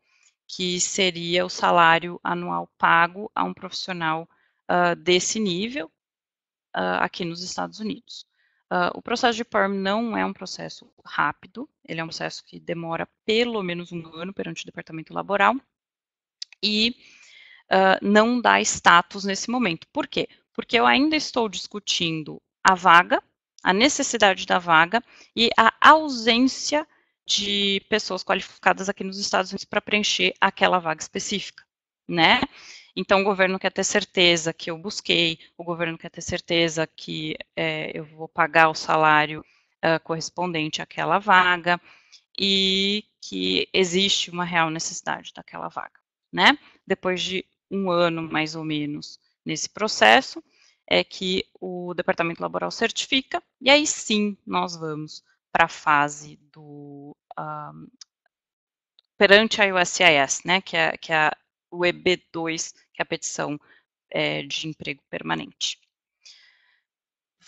que seria o salário anual pago a um profissional desse nível aqui nos Estados Unidos. O processo de PERM não é um processo rápido, ele é um processo que demora pelo menos um ano perante o departamento laboral, e não dá status nesse momento. Por quê? Porque eu ainda estou discutindo a vaga, a necessidade da vaga e a ausência de pessoas qualificadas aqui nos Estados Unidos para preencher aquela vaga específica, né? Então, o governo quer ter certeza que eu busquei, o governo quer ter certeza que eu vou pagar o salário correspondente àquela vaga e que existe uma real necessidade daquela vaga, né? Depois de um ano, mais ou menos, nesse processo, é que o Departamento Laboral certifica, e aí sim nós vamos para a fase do perante a USCIS, né, que é o EB2, que é a petição de emprego permanente.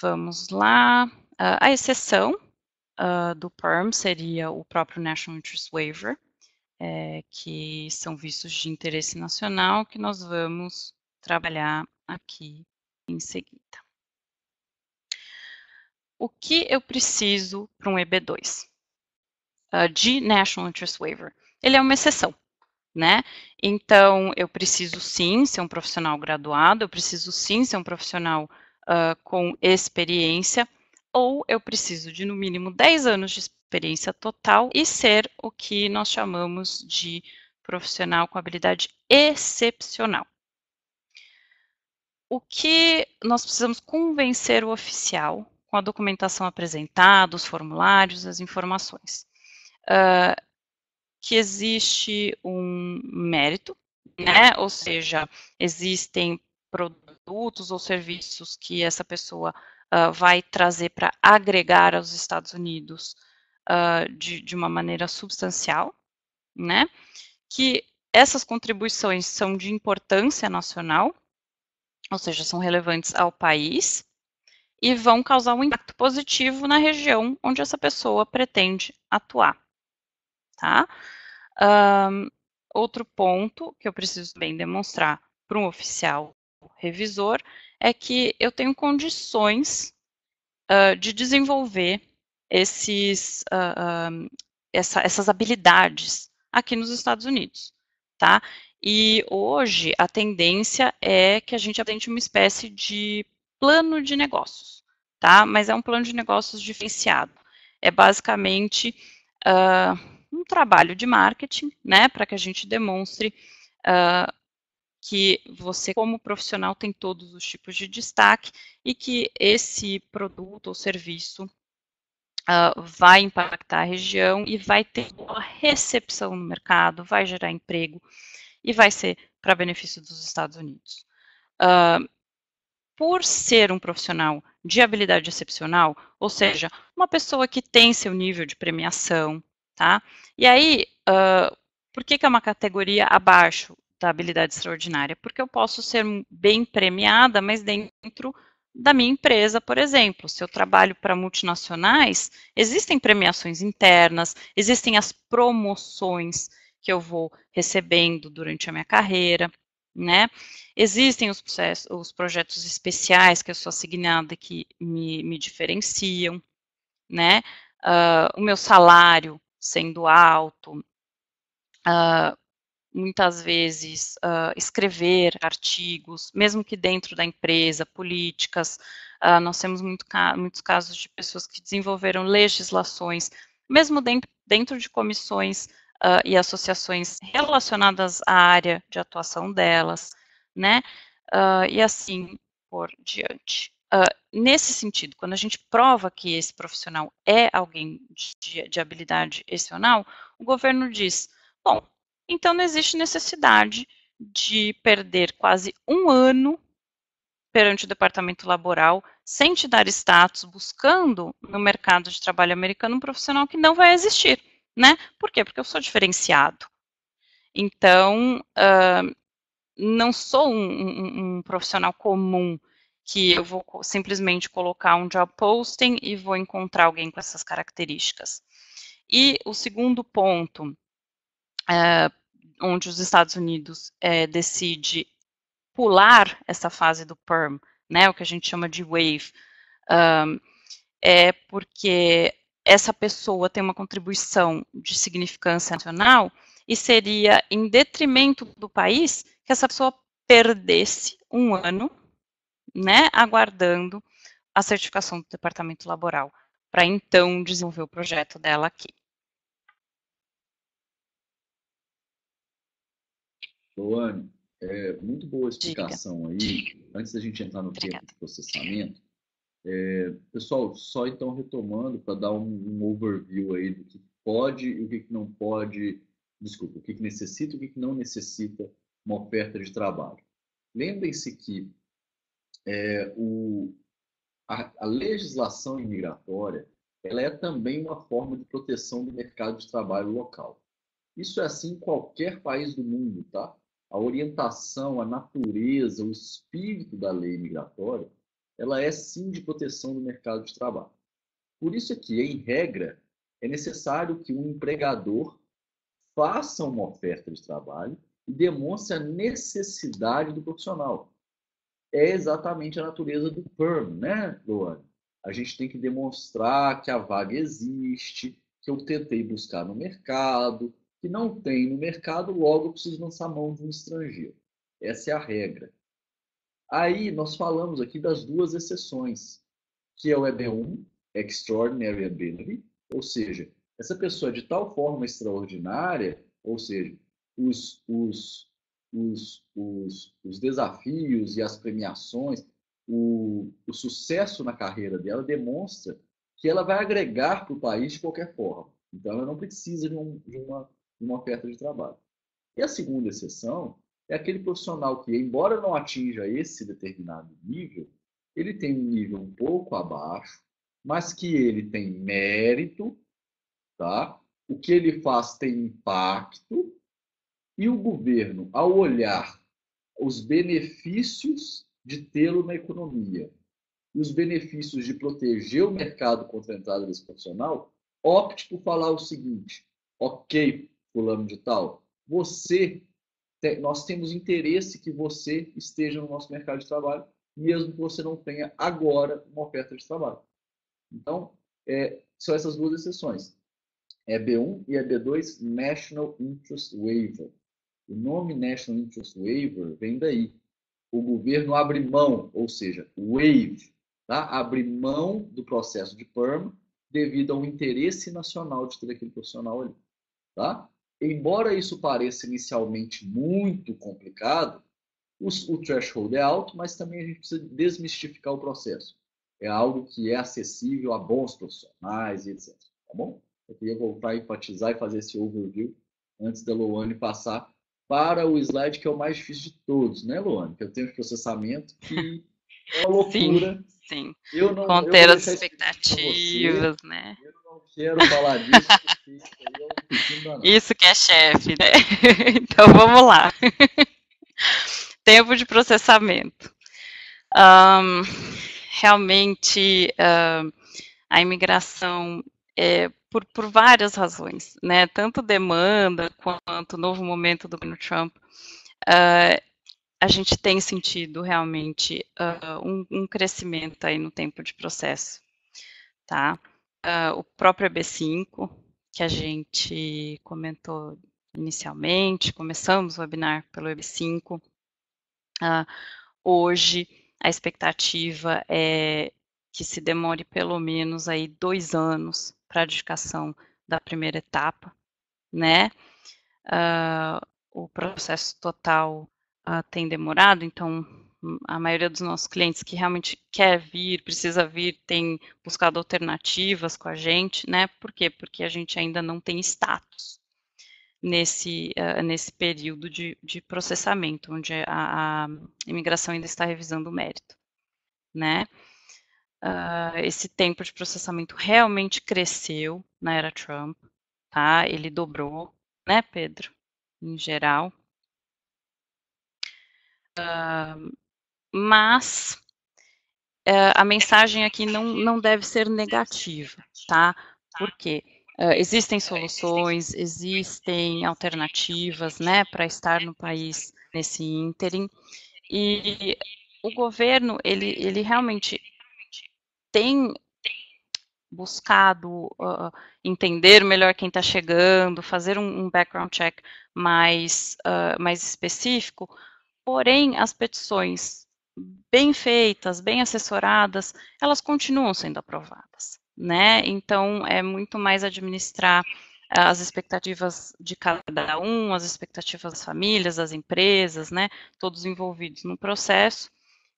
Vamos lá. A exceção do PERM seria o próprio National Interest Waiver, que são vistos de interesse nacional, que nós vamos trabalhar aqui em seguida. O que eu preciso para um EB2? De National Interest Waiver. Ele é uma exceção, né? Então, eu preciso sim ser um profissional graduado, eu preciso sim ser um profissional com experiência, ou eu preciso de no mínimo 10 anos de experiência total e ser o que nós chamamos de profissional com habilidade excepcional. O que nós precisamos convencer o oficial com a documentação apresentada, os formulários, as informações? Que existe um mérito, né? Ou seja, existem produtos ou serviços que essa pessoa vai trazer para agregar aos Estados Unidos de uma maneira substancial, né? Que essas contribuições são de importância nacional, ou seja, são relevantes ao país e vão causar um impacto positivo na região onde essa pessoa pretende atuar, tá? Outro ponto que eu preciso também demonstrar para um oficial revisor é que eu tenho condições de desenvolver essas habilidades aqui nos Estados Unidos, tá? E hoje a tendência é que a gente apresente uma espécie de plano de negócios, tá? Mas é um plano de negócios diferenciado. É basicamente um trabalho de marketing, né, para que a gente demonstre que você, como profissional, tem todos os tipos de destaque e que esse produto ou serviço vai impactar a região e vai ter boa recepção no mercado, vai gerar emprego e vai ser para benefício dos Estados Unidos. Por ser um profissional de habilidade excepcional, ou seja, uma pessoa que tem seu nível de premiação, tá? E aí, por que é uma categoria abaixo da habilidade extraordinária? Porque eu posso ser bem premiada, mas dentro da minha empresa, por exemplo, se eu trabalho para multinacionais, existem premiações internas, existem as promoções que eu vou recebendo durante a minha carreira, né? Existem os projetos especiais que eu sou assignada que me diferenciam, né? O meu salário sendo alto, muitas vezes escrever artigos, mesmo que dentro da empresa, políticas. Nós temos muitos casos de pessoas que desenvolveram legislações, mesmo dentro de comissões e associações relacionadas à área de atuação delas, né? E assim por diante. Nesse sentido, quando a gente prova que esse profissional é alguém de habilidade excepcional, o governo diz, bom, então não existe necessidade de perder quase um ano perante o departamento laboral, sem te dar status, buscando no mercado de trabalho americano um profissional que não vai existir, né? Por quê? Porque eu sou diferenciado. Então, não sou um profissional comum que eu vou simplesmente colocar um job posting e vou encontrar alguém com essas características. E o segundo ponto, onde os Estados Unidos decide pular essa fase do PERM, né, o que a gente chama de wave, é porque essa pessoa tem uma contribuição de significância nacional e seria em detrimento do país que essa pessoa perdesse um ano, né, aguardando a certificação do departamento laboral, para então desenvolver o projeto dela aqui. Loane, muito boa explicação aí. Antes da gente entrar no tempo de processamento, pessoal, só então retomando para dar um overview aí do que pode e o que não pode, desculpa, o que necessita e o que não necessita uma oferta de trabalho. Lembrem-se que a legislação imigratória ela é também uma forma de proteção do mercado de trabalho local. Isso é assim em qualquer país do mundo, tá? A orientação, a natureza, o espírito da lei migratória, ela é sim de proteção do mercado de trabalho. Por isso que, em regra, é necessário que um empregador faça uma oferta de trabalho e demonstre a necessidade do profissional. É exatamente a natureza do PERM, né, Luane? A gente tem que demonstrar que a vaga existe, que eu tentei buscar no mercado, que não tem no mercado, logo eu preciso lançar mão de um estrangeiro. Essa é a regra. Aí nós falamos aqui das duas exceções, que é o EB1, Extraordinary Ability, ou seja, essa pessoa de tal forma extraordinária, ou seja, os desafios e as premiações, o sucesso na carreira dela demonstra que ela vai agregar para o país de qualquer forma. Então, ela não precisa de uma oferta de trabalho. E a segunda exceção é aquele profissional que, embora não atinja esse determinado nível, ele tem um nível um pouco abaixo, mas que ele tem mérito, tá? O que ele faz tem impacto, e o governo, ao olhar os benefícios de tê-lo na economia e os benefícios de proteger o mercado contra a entrada desse profissional, opte por falar o seguinte: ok, fulano de tal, nós temos interesse que você esteja no nosso mercado de trabalho, mesmo que você não tenha agora uma oferta de trabalho. Então, são essas duas exceções. EB1 e EB2, National Interest Waiver. O nome National Interest Waiver vem daí. O governo abre mão, ou seja, waive, tá? Abre mão do processo de PERM devido ao interesse nacional de ter aquele profissional ali. Tá? Embora isso pareça inicialmente muito complicado, O threshold é alto, mas também a gente precisa desmistificar o processo. É algo que é acessível a bons profissionais e etc. Tá bom? Eu queria voltar a enfatizar e fazer esse overview antes da Loane passar para o slide que é o mais difícil de todos, né, Loane? Que é o tempo de processamento, que é uma loucura. Sim. Eu vou Conter as deixar expectativas, né? Eu não quero falar disso, porque isso aí é um pepino danado. Isso que é chefe, né? Então vamos lá. Tempo de processamento. Realmente, a imigração, por várias razões, né? Tanto demanda quanto novo momento do governo Trump, a gente tem sentido realmente um crescimento aí no tempo de processo, tá? O próprio EB5, que a gente comentou inicialmente, começamos o webinar pelo EB5. Hoje, a expectativa é que se demore pelo menos aí 2 anos para a adjudicação da primeira etapa, né? O processo total tem demorado, então a maioria dos nossos clientes que realmente quer vir, precisa vir, tem buscado alternativas com a gente, né? Por quê? Porque a gente ainda não tem status nesse período de processamento, onde a imigração ainda está revisando o mérito, né? Esse tempo de processamento realmente cresceu na era Trump, tá? Ele dobrou, né, Pedro? Em geral. Mas a mensagem aqui não deve ser negativa, tá? Por quê? Existem soluções, existem alternativas, né, para estar no país nesse ínterim, e o governo, ele realmente tem buscado entender melhor quem está chegando, fazer um background check mais específico, porém, as petições bem feitas, bem assessoradas, elas continuam sendo aprovadas, né? Então, é muito mais administrar as expectativas de cada um, as expectativas das famílias, das empresas, né? Todos envolvidos no processo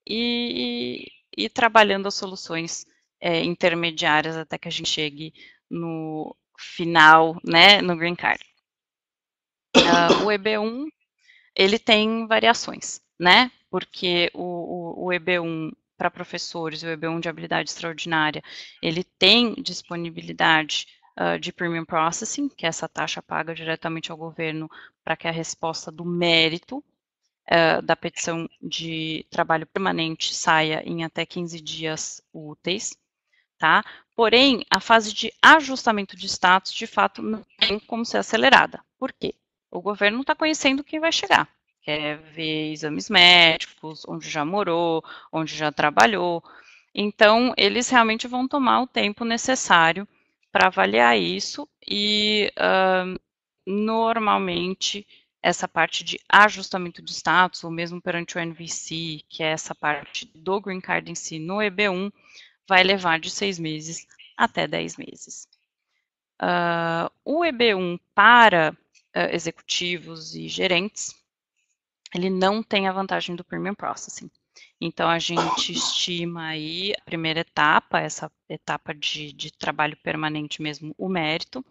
e trabalhando as soluções intermediárias até que a gente chegue no final, né? No Green Card. O EB1, ele tem variações, né? Porque o EB1 para professores e o EB1 de habilidade extraordinária, ele tem disponibilidade de premium processing, que é essa taxa paga diretamente ao governo para que a resposta do mérito da petição de trabalho permanente saia em até 15 dias úteis, tá? Porém, a fase de ajustamento de status, de fato, não tem como ser acelerada. Por quê? O governo não está conhecendo quem vai chegar. Quer ver exames médicos, onde já morou, onde já trabalhou. Então, eles realmente vão tomar o tempo necessário para avaliar isso e, normalmente, essa parte de ajustamento de status, ou mesmo perante o NVC, que é essa parte do Green Card em si, no EB1, vai levar de 6 meses até 10 meses. O EB1 para executivos e gerentes, ele não tem a vantagem do Premium Processing. Então, a gente estima aí a primeira etapa, essa etapa de trabalho permanente mesmo, o mérito,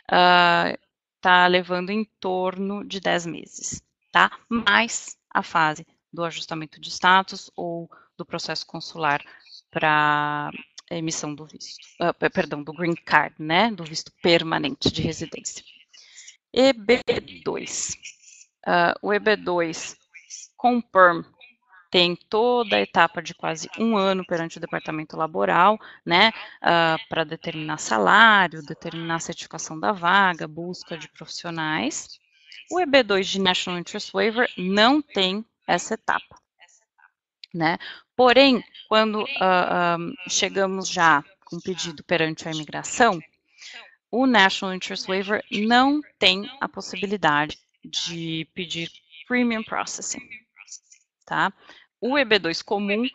está levando em torno de 10 meses, tá? Mais a fase do ajustamento de status ou do processo consular para emissão do visto, perdão, do Green Card, né? Do visto permanente de residência. EB2. O EB2 com PERM tem toda a etapa de quase 1 ano perante o departamento laboral, né, para determinar salário, determinar certificação da vaga, busca de profissionais. O EB2 de National Interest Waiver não tem essa etapa, né? Porém, quando chegamos já com pedido perante a imigração, o National Interest Waiver não tem a possibilidade de pedir Premium Processing, tá? O EB2 comum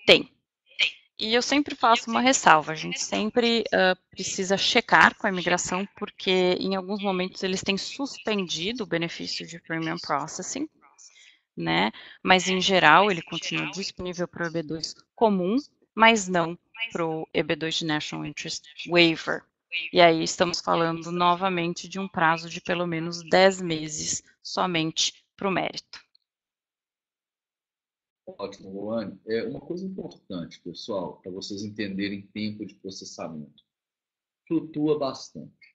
tem. E eu sempre faço uma ressalva, a gente sempre precisa checar com a imigração, porque em alguns momentos eles têm suspendido o benefício de Premium Processing, né? Mas em geral ele continua disponível para o EB2 comum, mas não para o EB2 de National Interest Waiver. E aí estamos falando novamente de um prazo de pelo menos 10 meses somente para o mérito. Ótimo, Luane. Uma coisa importante, pessoal, para vocês entenderem tempo de processamento. Flutua bastante.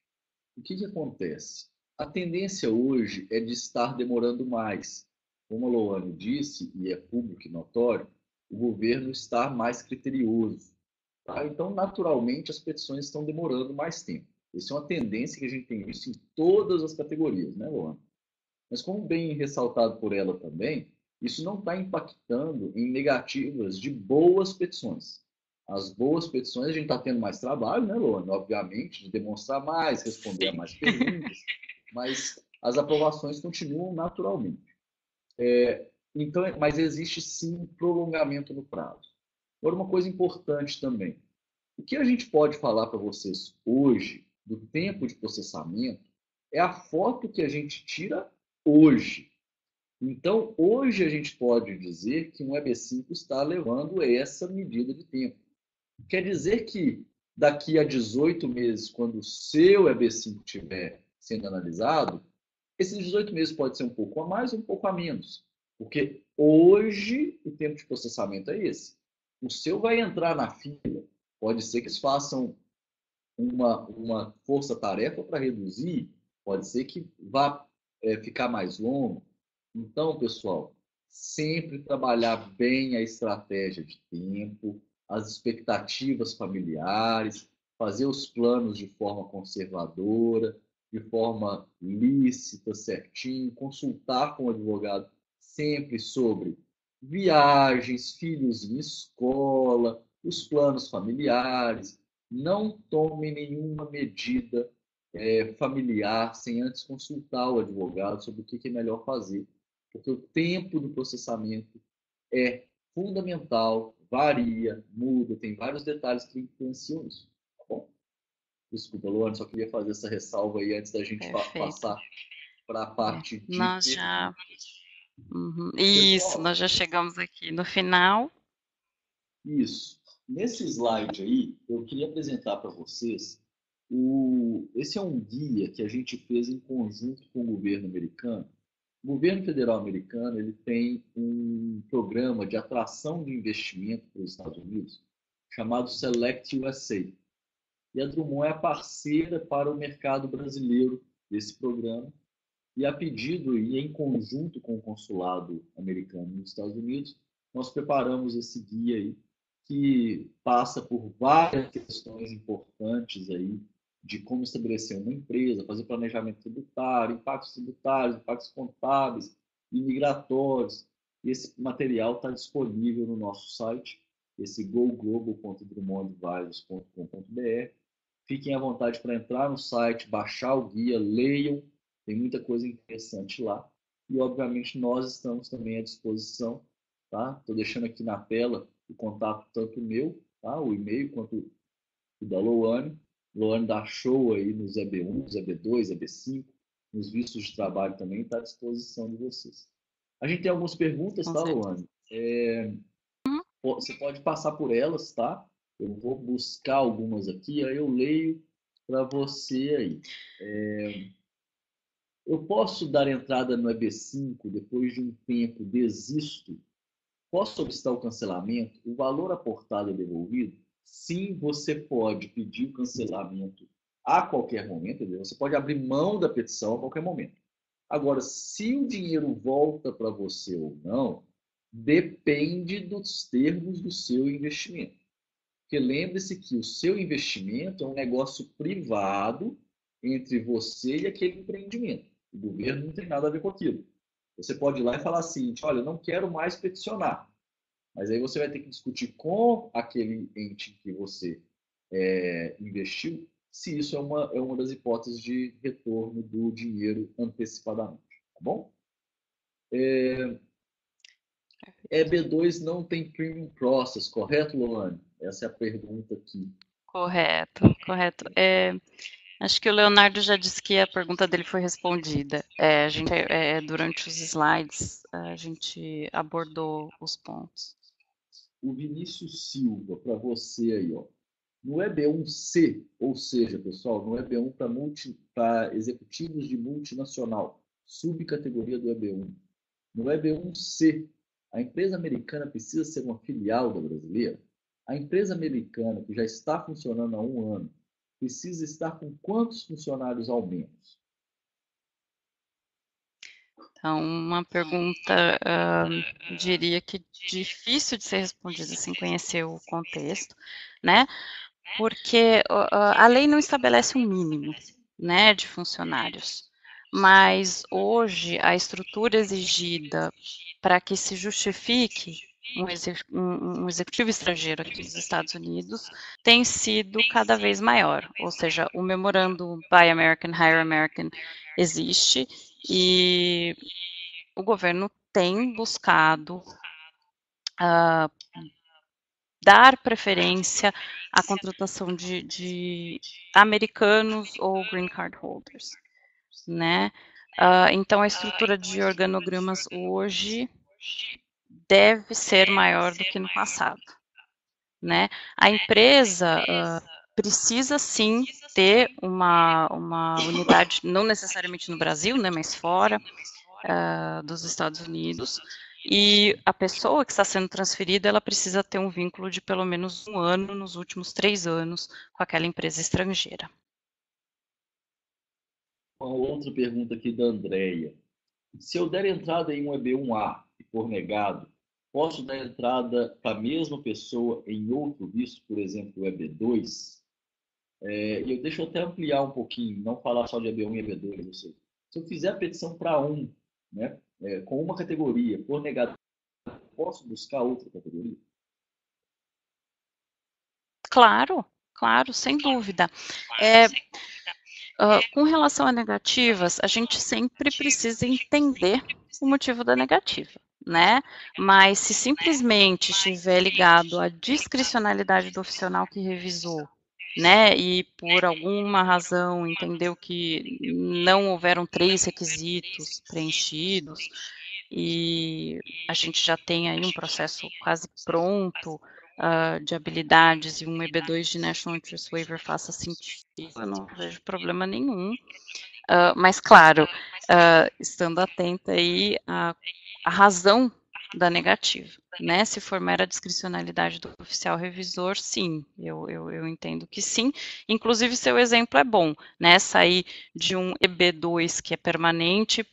O que acontece? A tendência hoje é de estar demorando mais. Como a Luane disse, e é público e notório, o governo está mais criterioso. Tá? Então, naturalmente, as petições estão demorando mais tempo. Isso é uma tendência que a gente tem visto em todas as categorias, né, Luane? Mas, como bem ressaltado por ela também, isso não está impactando em negativas de boas petições. As boas petições, a gente está tendo mais trabalho, né, Luana? Obviamente, de demonstrar mais, responder a Sim. mais perguntas, mas as aprovações continuam naturalmente. Então, mas existe sim um prolongamento no prazo. Agora, uma coisa importante também. O que a gente pode falar para vocês hoje do tempo de processamento é a foto que a gente tira hoje. Então, hoje a gente pode dizer que um EB5 está levando essa medida de tempo. Quer dizer que daqui a 18 meses, quando o seu EB5 estiver sendo analisado, esses 18 meses pode ser um pouco a mais ou um pouco a menos. Porque hoje o tempo de processamento é esse. O seu vai entrar na fila. Pode ser que eles façam uma força-tarefa para reduzir, pode ser que vá ficar mais longo. Então, pessoal, sempre trabalhar bem a estratégia de tempo, as expectativas familiares, fazer os planos de forma conservadora, de forma lícita, certinho, consultar com o advogado sempre sobre viagens, filhos em escola, os planos familiares. Não tome nenhuma medida familiar sem antes consultar o advogado sobre o que é melhor fazer, porque o tempo do processamento é fundamental, varia, muda, tem vários detalhes que influenciam isso. Tá bom? Desculpa, Luana, só queria fazer essa ressalva aí antes da gente Perfeito. passar para a parte de Nós já. perguntas. Isso, Pessoal, nós já chegamos aqui no final. isso. Nesse slide aí, eu queria apresentar para vocês esse é um guia que a gente fez em conjunto com o governo americano. O governo federal americano ele tem um programa de atração de investimento para os Estados Unidos chamado Select USA. E a Drummond é a parceira para o mercado brasileiro desse programa. E a pedido e em conjunto com o consulado americano nos Estados Unidos, nós preparamos esse guia aí, que passa por várias questões importantes aí de como estabelecer uma empresa, fazer planejamento tributário, impactos contábeis, imigratórios. E esse material está disponível no nosso site, esse goglobal.drummondadvisors.com.br. Fiquem à vontade para entrar no site, baixar o guia, leiam, tem muita coisa interessante lá. E, obviamente, nós estamos também à disposição. Tá? Estou deixando aqui na tela o contato tanto meu, tá? O e-mail, quanto o da Loane. Loane dá show aí nos EB1, nos EB2, EB5, nos vistos de trabalho também, está à disposição de vocês. A gente tem algumas perguntas, Com tá, certeza. Loane? Você pode passar por elas, tá? Eu vou buscar algumas aqui, aí eu leio para você aí. Eu posso dar entrada no EB5 depois de um tempo, desisto? Posso solicitar o cancelamento? O valor aportado é devolvido? Sim, você pode pedir o cancelamento a qualquer momento, entendeu? Você pode abrir mão da petição a qualquer momento. Agora, se o dinheiro volta para você ou não, depende dos termos do seu investimento. Porque lembre-se que o seu investimento é um negócio privado entre você e aquele empreendimento. O governo não tem nada a ver com aquilo. Você pode ir lá e falar assim, olha, eu não quero mais peticionar. Mas aí você vai ter que discutir com aquele ente que você investiu se isso é uma das hipóteses de retorno do dinheiro antecipadamente. Tá bom? EB2 não tem premium process, correto, Luane? Essa é a pergunta aqui. Correto, correto. Acho que o Leonardo já disse que a pergunta dele foi respondida. Durante os slides, a gente abordou os pontos. O Vinícius Silva, para você aí, ó. No EB1C, ou seja, pessoal, no EB1 para executivos de multinacional, subcategoria do EB1. No EB1C, a empresa americana precisa ser uma filial da brasileira? A empresa americana, que já está funcionando há 1 ano, precisa estar com quantos funcionários ao menos? Então, uma pergunta, diria que difícil de ser respondida sem conhecer o contexto, né? Porque a lei não estabelece um mínimo, né, de funcionários, mas hoje a estrutura exigida para que se justifique um executivo estrangeiro aqui nos Estados Unidos tem sido cada vez maior, ou seja, o memorando Buy American, Hire American existe e o governo tem buscado dar preferência à contratação de americanos ou green card holders, né? Então, a estrutura de organogramas hoje deve ser maior do que no passado, né? A empresa precisa sim ter uma unidade, não necessariamente no Brasil, né, mas fora dos Estados Unidos, e a pessoa que está sendo transferida, ela precisa ter um vínculo de pelo menos 1 ano nos últimos 3 anos com aquela empresa estrangeira. Uma outra pergunta aqui da Andrea. Se eu der entrada em um EB1A e for negado, posso dar entrada para a mesma pessoa em outro visto, por exemplo, o EB2? Deixa eu até ampliar um pouquinho, não falar só de EB1 e EB2. Ou seja, se eu fizer a petição para um, né, com uma categoria, for negado, posso buscar outra categoria? Claro, claro, sem dúvida. Com relação a negativas, a gente sempre precisa entender o motivo da negativa, né? Mas se simplesmente estiver ligado à discricionalidade do oficial que revisou, né, e por alguma razão entendeu que não houveram 3 requisitos preenchidos, e a gente já tem aí um processo quase pronto de habilidades e um EB2 de National Interest Waiver faça sentido, eu não vejo problema nenhum. Mas, claro, estando atenta aí à razão da negativa, né? Se for mera discricionalidade do oficial revisor, sim, eu entendo que sim. Inclusive, seu exemplo é bom, né? Sair de um EB2 que é permanente,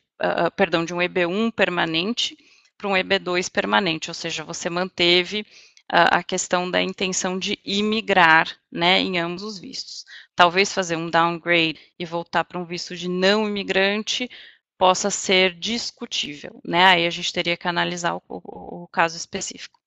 perdão, de um EB1 permanente para um EB2 permanente, ou seja, você manteve a questão da intenção de imigrar, né, em ambos os vistos. Talvez fazer um downgrade e voltar para um visto de não imigrante possa ser discutível, né? Aí a gente teria que analisar o caso específico.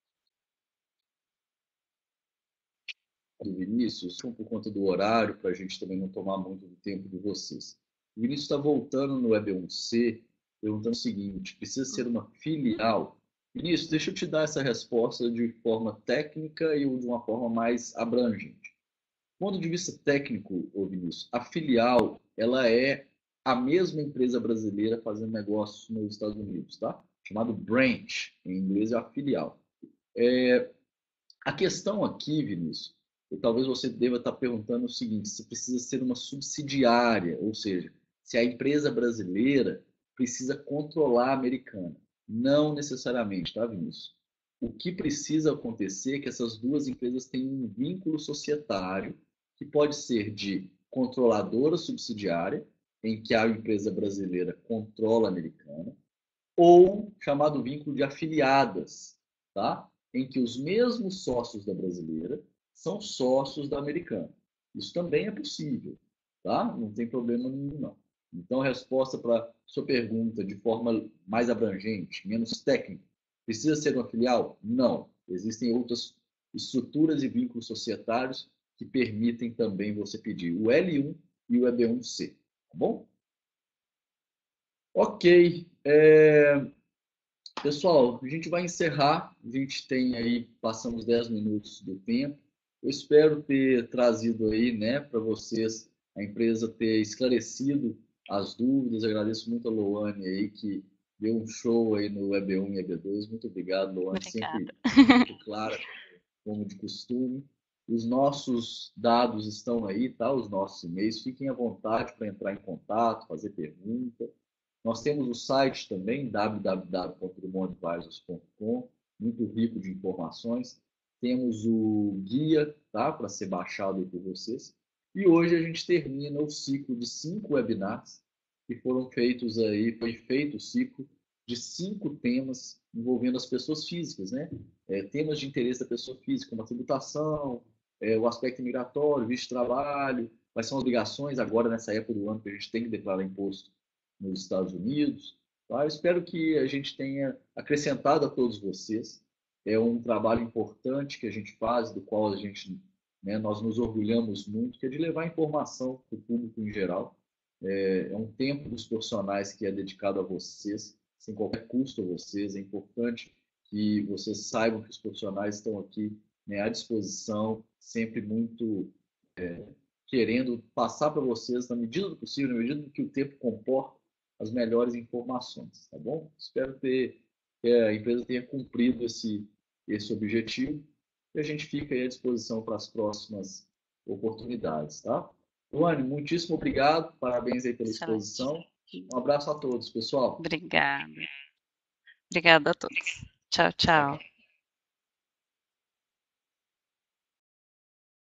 Vinícius, por conta do horário, para a gente também não tomar muito do tempo de vocês. O Vinícius está voltando no EB1C, perguntando o seguinte: precisa ser uma filial? Vinícius, deixa eu te dar essa resposta de forma técnica e de uma forma mais abrangente. Do ponto de vista técnico, Vinícius, a filial ela é a mesma empresa brasileira fazendo negócios nos Estados Unidos, tá? Chamado branch, em inglês é a filial. A questão aqui, Vinícius, e talvez você deva estar perguntando o seguinte: se precisa ser uma subsidiária, ou seja, se a empresa brasileira precisa controlar a americana. Não necessariamente, tá, Vinícius? O que precisa acontecer é que essas duas empresas têm um vínculo societário que pode ser de controladora subsidiária, em que a empresa brasileira controla a americana, ou chamado vínculo de afiliadas, tá? Em que os mesmos sócios da brasileira são sócios da americana. Isso também é possível, tá? Não tem problema nenhum, não. Então, a resposta para sua pergunta de forma mais abrangente, menos técnica, precisa ser uma filial? Não. Existem outras estruturas e vínculos societários que permitem também você pedir o L1 e o EB1C, tá bom? Ok. Pessoal, a gente vai encerrar. A gente tem aí, passamos 10 minutos do tempo. Eu espero ter trazido aí, né, para vocês a empresa ter esclarecido as dúvidas. Eu agradeço muito a Lohane aí, que deu um show aí no EB1 e EB2. Muito obrigado, Lohane, sempre Obrigada. muito clara, como de costume. Os nossos dados estão aí, tá? Os nossos e-mails. Fiquem à vontade para entrar em contato, fazer pergunta. Nós temos o site também, www.drummondadvisors.com, muito rico de informações. Temos o guia, tá? Para ser baixado por vocês. E hoje a gente termina o ciclo de 5 webinars que foram feitos aí, foi feito o ciclo de 5 temas envolvendo as pessoas físicas, né? Temas de interesse da pessoa física, como a tributação, o aspecto migratório, visto de trabalho, quais são as obrigações agora nessa época do ano que a gente tem que declarar imposto nos Estados Unidos. Tá? Eu espero que a gente tenha acrescentado a todos vocês. É um trabalho importante que a gente faz, do qual a gente, né, nós nos orgulhamos muito, que é de levar informação para o público em geral. É um tempo dos profissionais que é dedicado a vocês, sem qualquer custo a vocês. É importante que vocês saibam que os profissionais estão aqui, né, à disposição, sempre muito querendo passar para vocês, na medida do possível, na medida do que o tempo comporta, as melhores informações, tá bom? Espero que a empresa tenha cumprido esse objetivo e a gente fica aí à disposição para as próximas oportunidades, tá? Luane, muitíssimo obrigado, parabéns aí pela Excelente. exposição. Um abraço a todos, pessoal. Obrigada. Obrigada a todos. Tchau, tchau.